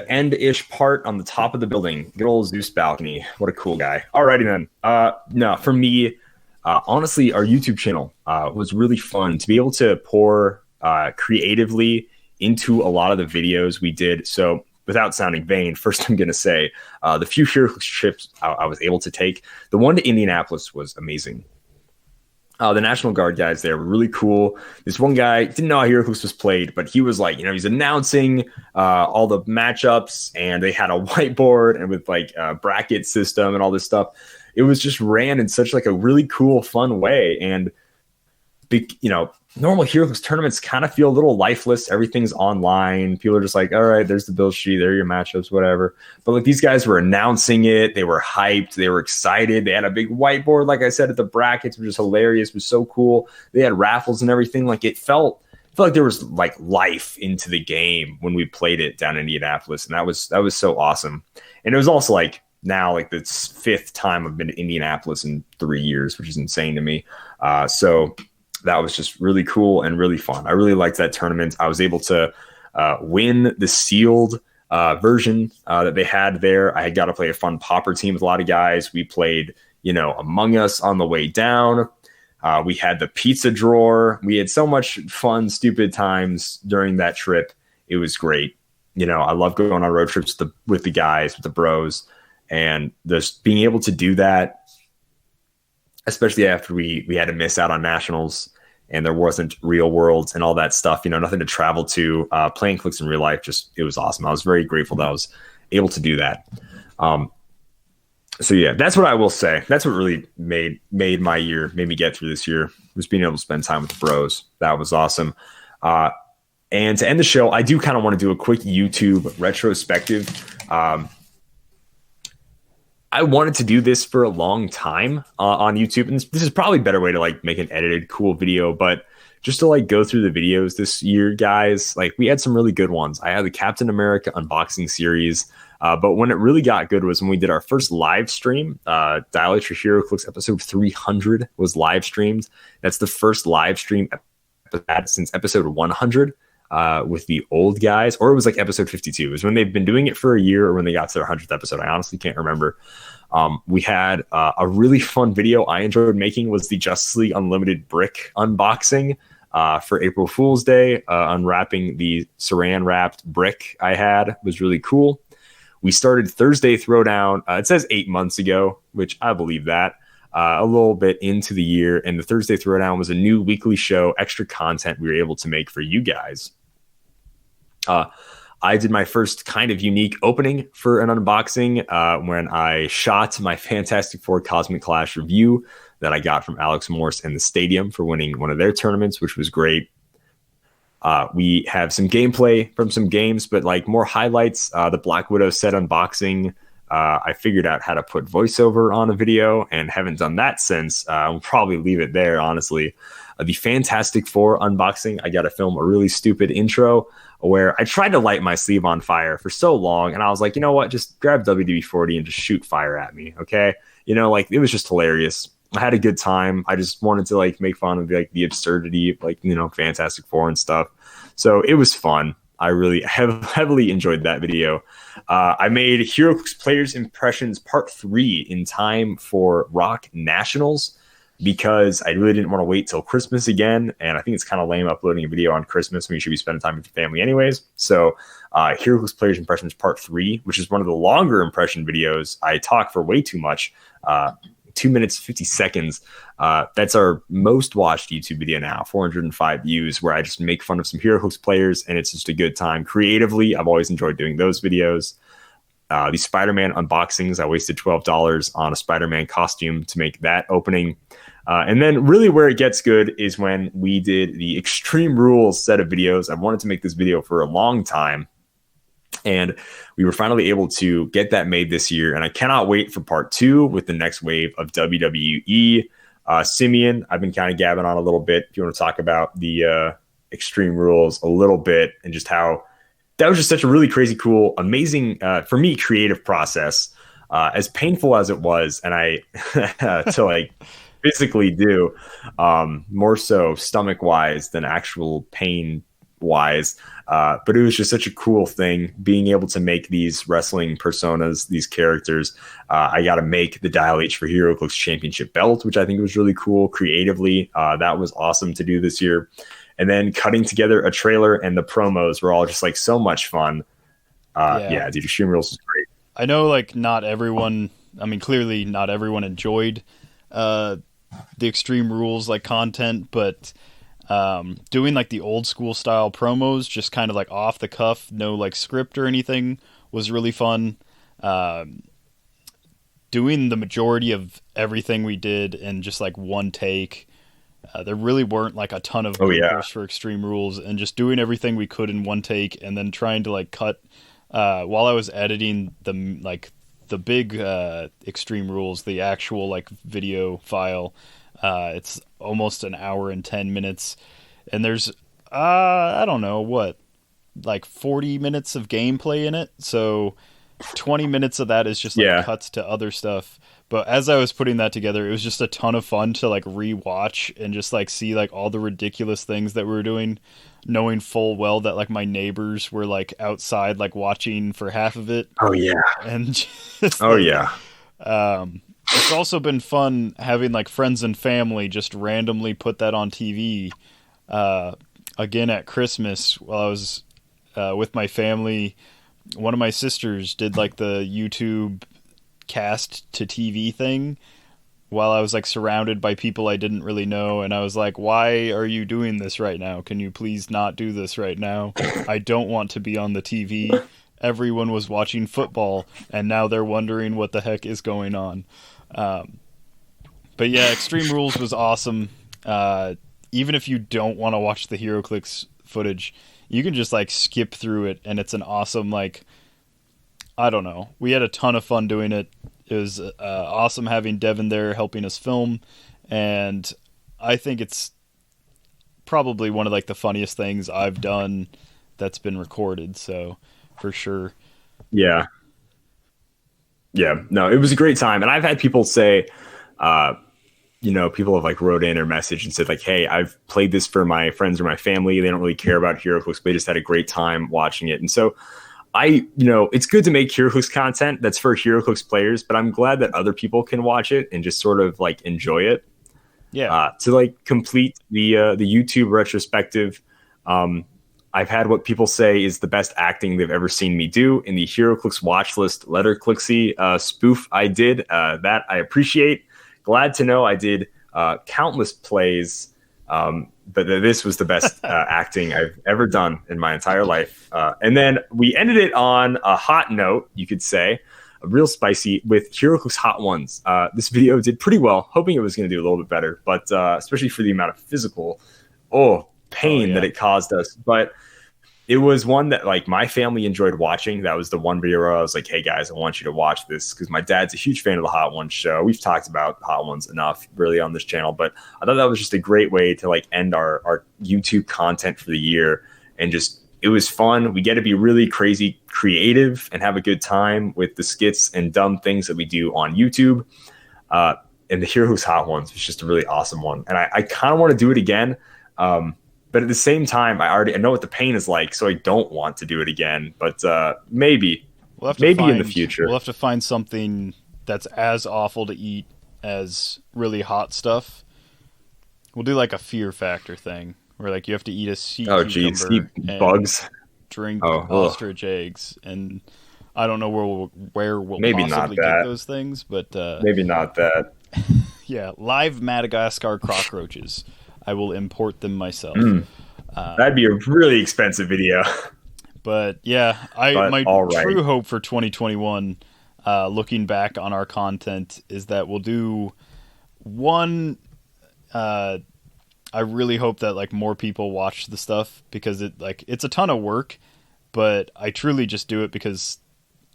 end-ish part on the top of the building. Good old Zeus balcony. What a cool guy. Alrighty then. No, for me, honestly, our YouTube channel was really fun to be able to pour creatively into a lot of the videos we did. So without sounding vain, first I'm going to say the few Heroclix trips I was able to take, the one to Indianapolis was amazing. The National Guard guys there were really cool. This one guy didn't know how Heroclix was played, but he was like, he's announcing all the matchups, and they had a whiteboard and with like a bracket system and all this stuff. It was just ran in such like a really cool, fun way. And, normal Heroclix tournaments kind of feel a little lifeless. Everything's online. People are just like, all right, there's the build sheet. There are your matchups, whatever. But like these guys were announcing it. They were hyped. They were excited. They had a big whiteboard, like I said, at the brackets, which was hilarious. It was so cool. They had raffles and everything. Like it felt like there was like life into the game when we played it down in Indianapolis. And that was so awesome. And it was also like now like the 5th time I've been to Indianapolis in 3 years, which is insane to me. So that was just really cool and really fun. I really liked that tournament. I was able to win the sealed version that they had there. I had got to play a fun popper team with a lot of guys. We played, Among Us on the way down. We had the pizza drawer. We had so much fun, stupid times during that trip. It was great. I love going on road trips with the guys, with the bros, and just being able to do that, especially after we had to miss out on nationals and there wasn't real worlds and all that stuff, nothing to travel to, playing Clix in real life. It was awesome. I was very grateful that I was able to do that. So yeah, that's what I will say. That's what really made my year, made me get through this year, was being able to spend time with the bros. That was awesome. And to end the show, I do kind of want to do a quick YouTube retrospective. I wanted to do this for a long time on YouTube, and this is probably a better way to like make an edited cool video, but just to like go through the videos this year, guys, like we had some really good ones. I had the Captain America unboxing series, but when it really got good was when we did our first live stream. Dial H for Heroclix episode 300 was live streamed. That's the first live stream since episode 100. With the old guys, or it was like episode 52. It was when they've been doing it for a year or when they got to their 100th episode. I honestly can't remember. We had a really fun video I enjoyed making was the Justice League Unlimited brick unboxing for April Fool's Day. Unwrapping the saran wrapped brick I had was really cool. We started Thursday Throwdown. It says 8 months ago, which I believe that. A little bit into the year, and the Thursday Throwdown was a new weekly show, extra content we were able to make for you guys. I did my first kind of unique opening for an unboxing when I shot my Fantastic Four Cosmic Clash review that I got from Alex Morse and the Stadium for winning one of their tournaments, which was great. We have some gameplay from some games, but like more highlights. The Black Widow set unboxing. I figured out how to put voiceover on a video and haven't done that since. We'll probably leave it there, honestly. The Fantastic Four unboxing, I got to film a really stupid intro where I tried to light my sleeve on fire for so long. And I was like, you know what? Just grab WD-40 and just shoot fire at me. Okay. Like it was just hilarious. I had a good time. I just wanted to like make fun of like the absurdity of like, Fantastic Four and stuff. So it was fun. I really heavily enjoyed that video. I made Heroclix Players Impressions Part 3 in time for Rock Nationals because I really didn't want to wait till Christmas again. And I think it's kind of lame uploading a video on Christmas when you should be spending time with your family anyways. So Heroclix Players Impressions Part 3, which is one of the longer impression videos. I talk for way too much. 2 minutes, 50 seconds. That's our most watched YouTube video now, 405 views, where I just make fun of some Heroclix players, and it's just a good time. Creatively, I've always enjoyed doing those videos. The Spider-Man unboxings, I wasted $12 on a Spider-Man costume to make that opening. And then really where it gets good is when we did the Extreme Rules set of videos. I wanted to make this video for a long time, and we were finally able to get that made this year. And I cannot wait for part 2 with the next wave of WWE. Simeon, I've been kind of gabbing on a little bit. If you want to talk about the Extreme Rules a little bit and just how that was just such a really crazy, cool, amazing, for me, creative process. As painful as it was, and I to like physically do, more so stomach-wise than actual pain wise. But it was just such a cool thing being able to make these wrestling personas, these characters. I got to make the Dial H for Heroclix Championship belt, which I think was really cool creatively. That was awesome to do this year. And then cutting together a trailer and the promos were all just like so much fun. Yeah, dude, Extreme Rules is great. I know like not everyone, I mean, clearly not everyone enjoyed the Extreme Rules like content, but doing like the old school style promos, just kind of like off the cuff, no like script or anything, was really fun. Doing the majority of everything we did in just like one take. There really weren't like a ton of bloopers for Extreme Rules, and just doing everything we could in one take, and then trying to like cut while I was editing the big Extreme Rules, the actual like video file. It's almost an hour and 10 minutes, and there's I don't know what, like 40 minutes of gameplay in it, so 20 minutes of that is just like cuts to other stuff. But as I was putting that together, it was just a ton of fun to like rewatch and just like see like all the ridiculous things that we were doing, knowing full well that like my neighbors were like outside like watching for half of it. Oh yeah. And just, it's also been fun having like friends and family just randomly put that on TV. Again at Christmas while I was with my family, one of my sisters did like the YouTube cast to TV thing while I was like surrounded by people I didn't really know, and I was like, why are you doing this right now? Can you please not do this right now? I don't want to be on the TV. Everyone was watching football and now they're wondering what the heck is going on. But yeah, Extreme Rules was awesome. Even if you don't want to watch the Heroclix footage, you can just like skip through it, and it's an awesome, like, I don't know. We had a ton of fun doing it. It was awesome having Devin there helping us film, and I think it's probably one of like the funniest things I've done that's been recorded. So for sure. Yeah. No, it was a great time, and I've had people say, people have like wrote in or messaged and said like, hey, I've played this for my friends or my family. They don't really care about Heroclix, but they just had a great time watching it. And so it's good to make Heroclix content that's for Heroclix players, but I'm glad that other people can watch it and just sort of like enjoy it. Yeah. To like complete the YouTube retrospective, I've had what people say is the best acting they've ever seen me do in the Heroclix watch list Letterclixy spoof I did. That I appreciate. Glad to know I did countless plays, but this was the best acting I've ever done in my entire life. And then we ended it on a hot note, you could say, a real spicy, with Heroclix Hot Ones. This video did pretty well, hoping it was going to do a little bit better, but especially for the amount of physical pain that it caused us. But it was one that like my family enjoyed watching. That was the one video where I was like, hey guys, I want you to watch this, because my dad's a huge fan of the Hot Ones show. We've talked about Hot Ones enough really on this channel, but I thought that was just a great way to like end our YouTube content for the year. And just, it was fun. We get to be really crazy creative and have a good time with the skits and dumb things that we do on YouTube. And the Heroes Hot Ones was just a really awesome one. And I kind of want to do it again. But at the same time, I know what the pain is like, so I don't want to do it again. But maybe in the future. We'll have to find something that's as awful to eat as really hot stuff. We'll do like a fear factor thing, where like you have to eat a sea cucumber and bugs, drink ostrich eggs, and I don't know where we'll possibly get those things, but maybe not that. Yeah, live Madagascar cockroaches. I will import them myself. That'd be a really expensive video. But yeah, my true hope for 2021, looking back on our content, is that we'll do one. I really hope that like more people watch the stuff, because it's a ton of work, but I truly just do it because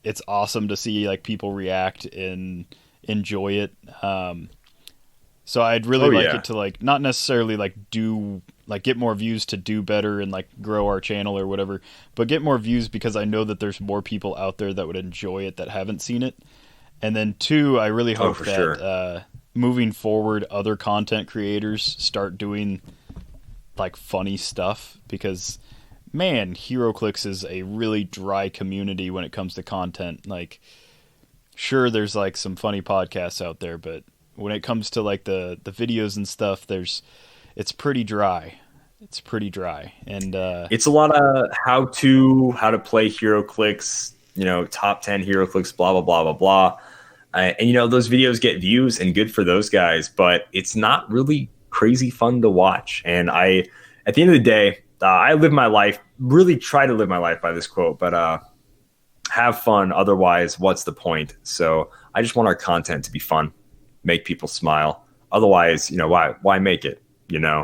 it's awesome to see like people react and enjoy it. So I'd really like it to like not necessarily like get more views to do better and like grow our channel or whatever, but get more views because I know that there's more people out there that would enjoy it that haven't seen it. And then 2, I really hope that moving forward, other content creators start doing like funny stuff, because man, Heroclix is a really dry community when it comes to content. Like, sure, there's like some funny podcasts out there, but when it comes to like the videos and stuff, it's pretty dry. It's pretty dry, and it's a lot of how to play Heroclix, top 10 Heroclix, blah blah blah blah blah. And those videos get views and good for those guys, but it's not really crazy fun to watch. And at the end of the day, I live my life, really try to live my life by this quote, but have fun. Otherwise, what's the point? So I just want our content to be fun, make people smile. Otherwise, why make it?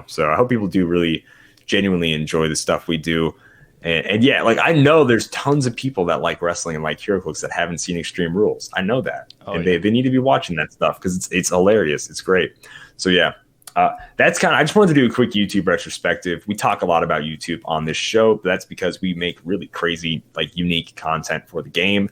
So I hope people do really genuinely enjoy the stuff we do. And yeah, like I know there's tons of people that like wrestling and like Heroclix that haven't seen Extreme Rules. I know that. They need to be watching that stuff because it's hilarious. It's great. So yeah, that's I just wanted to do a quick YouTube retrospective. We talk a lot about YouTube on this show, but that's because we make really crazy, like unique content for the game.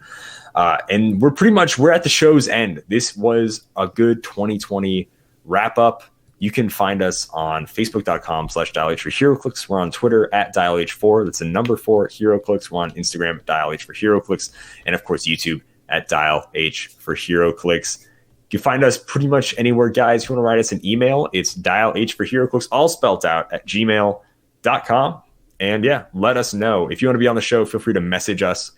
And we're at the show's end. This was a good 2020 wrap up. You can find us on Facebook.com/DialH for Heroclix. We're on Twitter @DialH4. That's the number 4 Heroclix. We're on Instagram @DialH for Heroclix. And of course, YouTube @DialH for Heroclix. You can find us pretty much anywhere, guys. If you want to write us an email, it's dialh for Heroclix, all spelled out @gmail.com. And yeah, let us know. If you want to be on the show, feel free to message us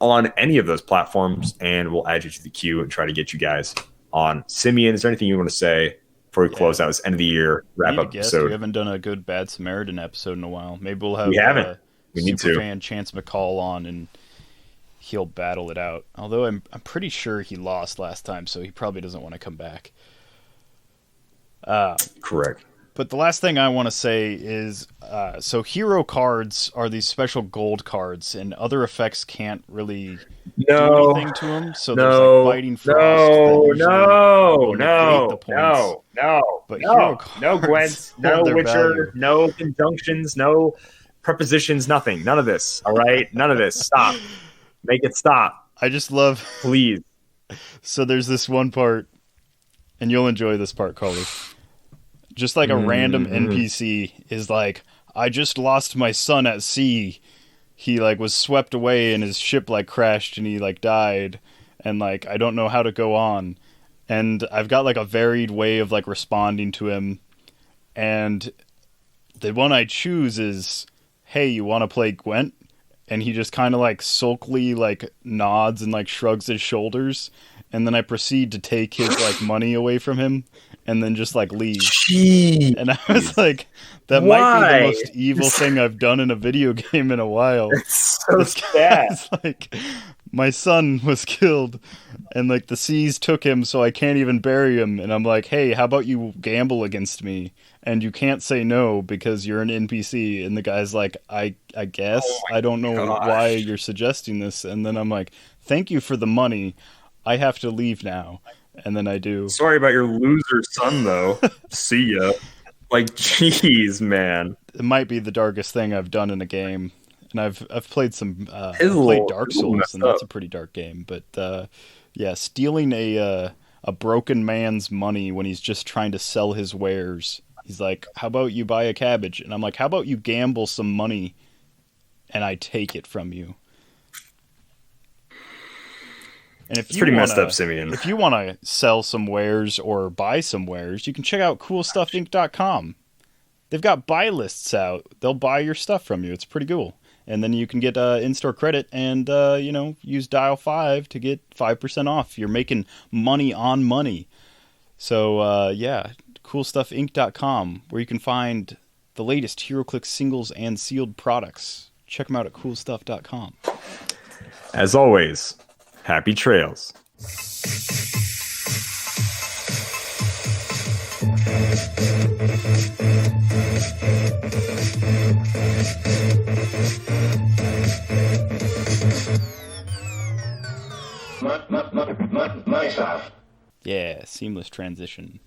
on any of those platforms, and we'll add you to the queue and try to get you guys on. Simeon, is there anything you want to say before we close out this end of the year wrap up episode? We haven't done a good Bad Samaritan episode in a while. Maybe we'll have we need Superfan Chance McCall on, and he'll battle it out. Although I'm pretty sure he lost last time, so he probably doesn't want to come back. Correct. But the last thing I want to say is, so hero cards are these special gold cards, and other effects can't really do anything to them. So there's like Biting Frost. But hero cards, no Gwent, no Witcher, value. no conjunctions, no prepositions, nothing. None of this. All right? None of this. Stop. Make it stop. I just love... Please. So there's this one part, and you'll enjoy this part, Calder. Just like a random NPC is like, I just lost my son at sea. He like was swept away and his ship like crashed and he like died. And like, I don't know how to go on. And I've got like a varied way of like responding to him. And the one I choose is, hey, you want to play Gwent? And he just kind of like sulkily like nods and like shrugs his shoulders. And then I proceed to take his like money away from him. And then just like leave. Jeez. And I was like, that might be the most evil thing I've done in a video game in a while. It's so sad. Like, my son was killed, and like the seas took him, so I can't even bury him. And I'm like, hey, how about you gamble against me? And you can't say no because you're an NPC. And the guy's like, I guess. I don't know why you're suggesting this. And then I'm like, thank you for the money. I have to leave now. And then I do. Sorry about your loser son, though. See ya. Like, jeez, man. It might be the darkest thing I've done in a game. And I've played I've played Dark Souls, and that's a pretty dark game. But yeah, stealing a broken man's money when he's just trying to sell his wares. He's like, how about you buy a cabbage? And I'm like, how about you gamble some money and I take it from you? And if it's pretty messed up, Simeon. If you want to sell some wares or buy some wares, you can check out CoolStuffInc.com. They've got buy lists out. They'll buy your stuff from you. It's pretty cool. And then you can get in-store credit and, use Dial 5 to get 5% off. You're making money on money. So, CoolStuffInc.com, where you can find the latest HeroClix singles and sealed products. Check them out at CoolStuff.com. As always, happy trails. Yeah, seamless transition.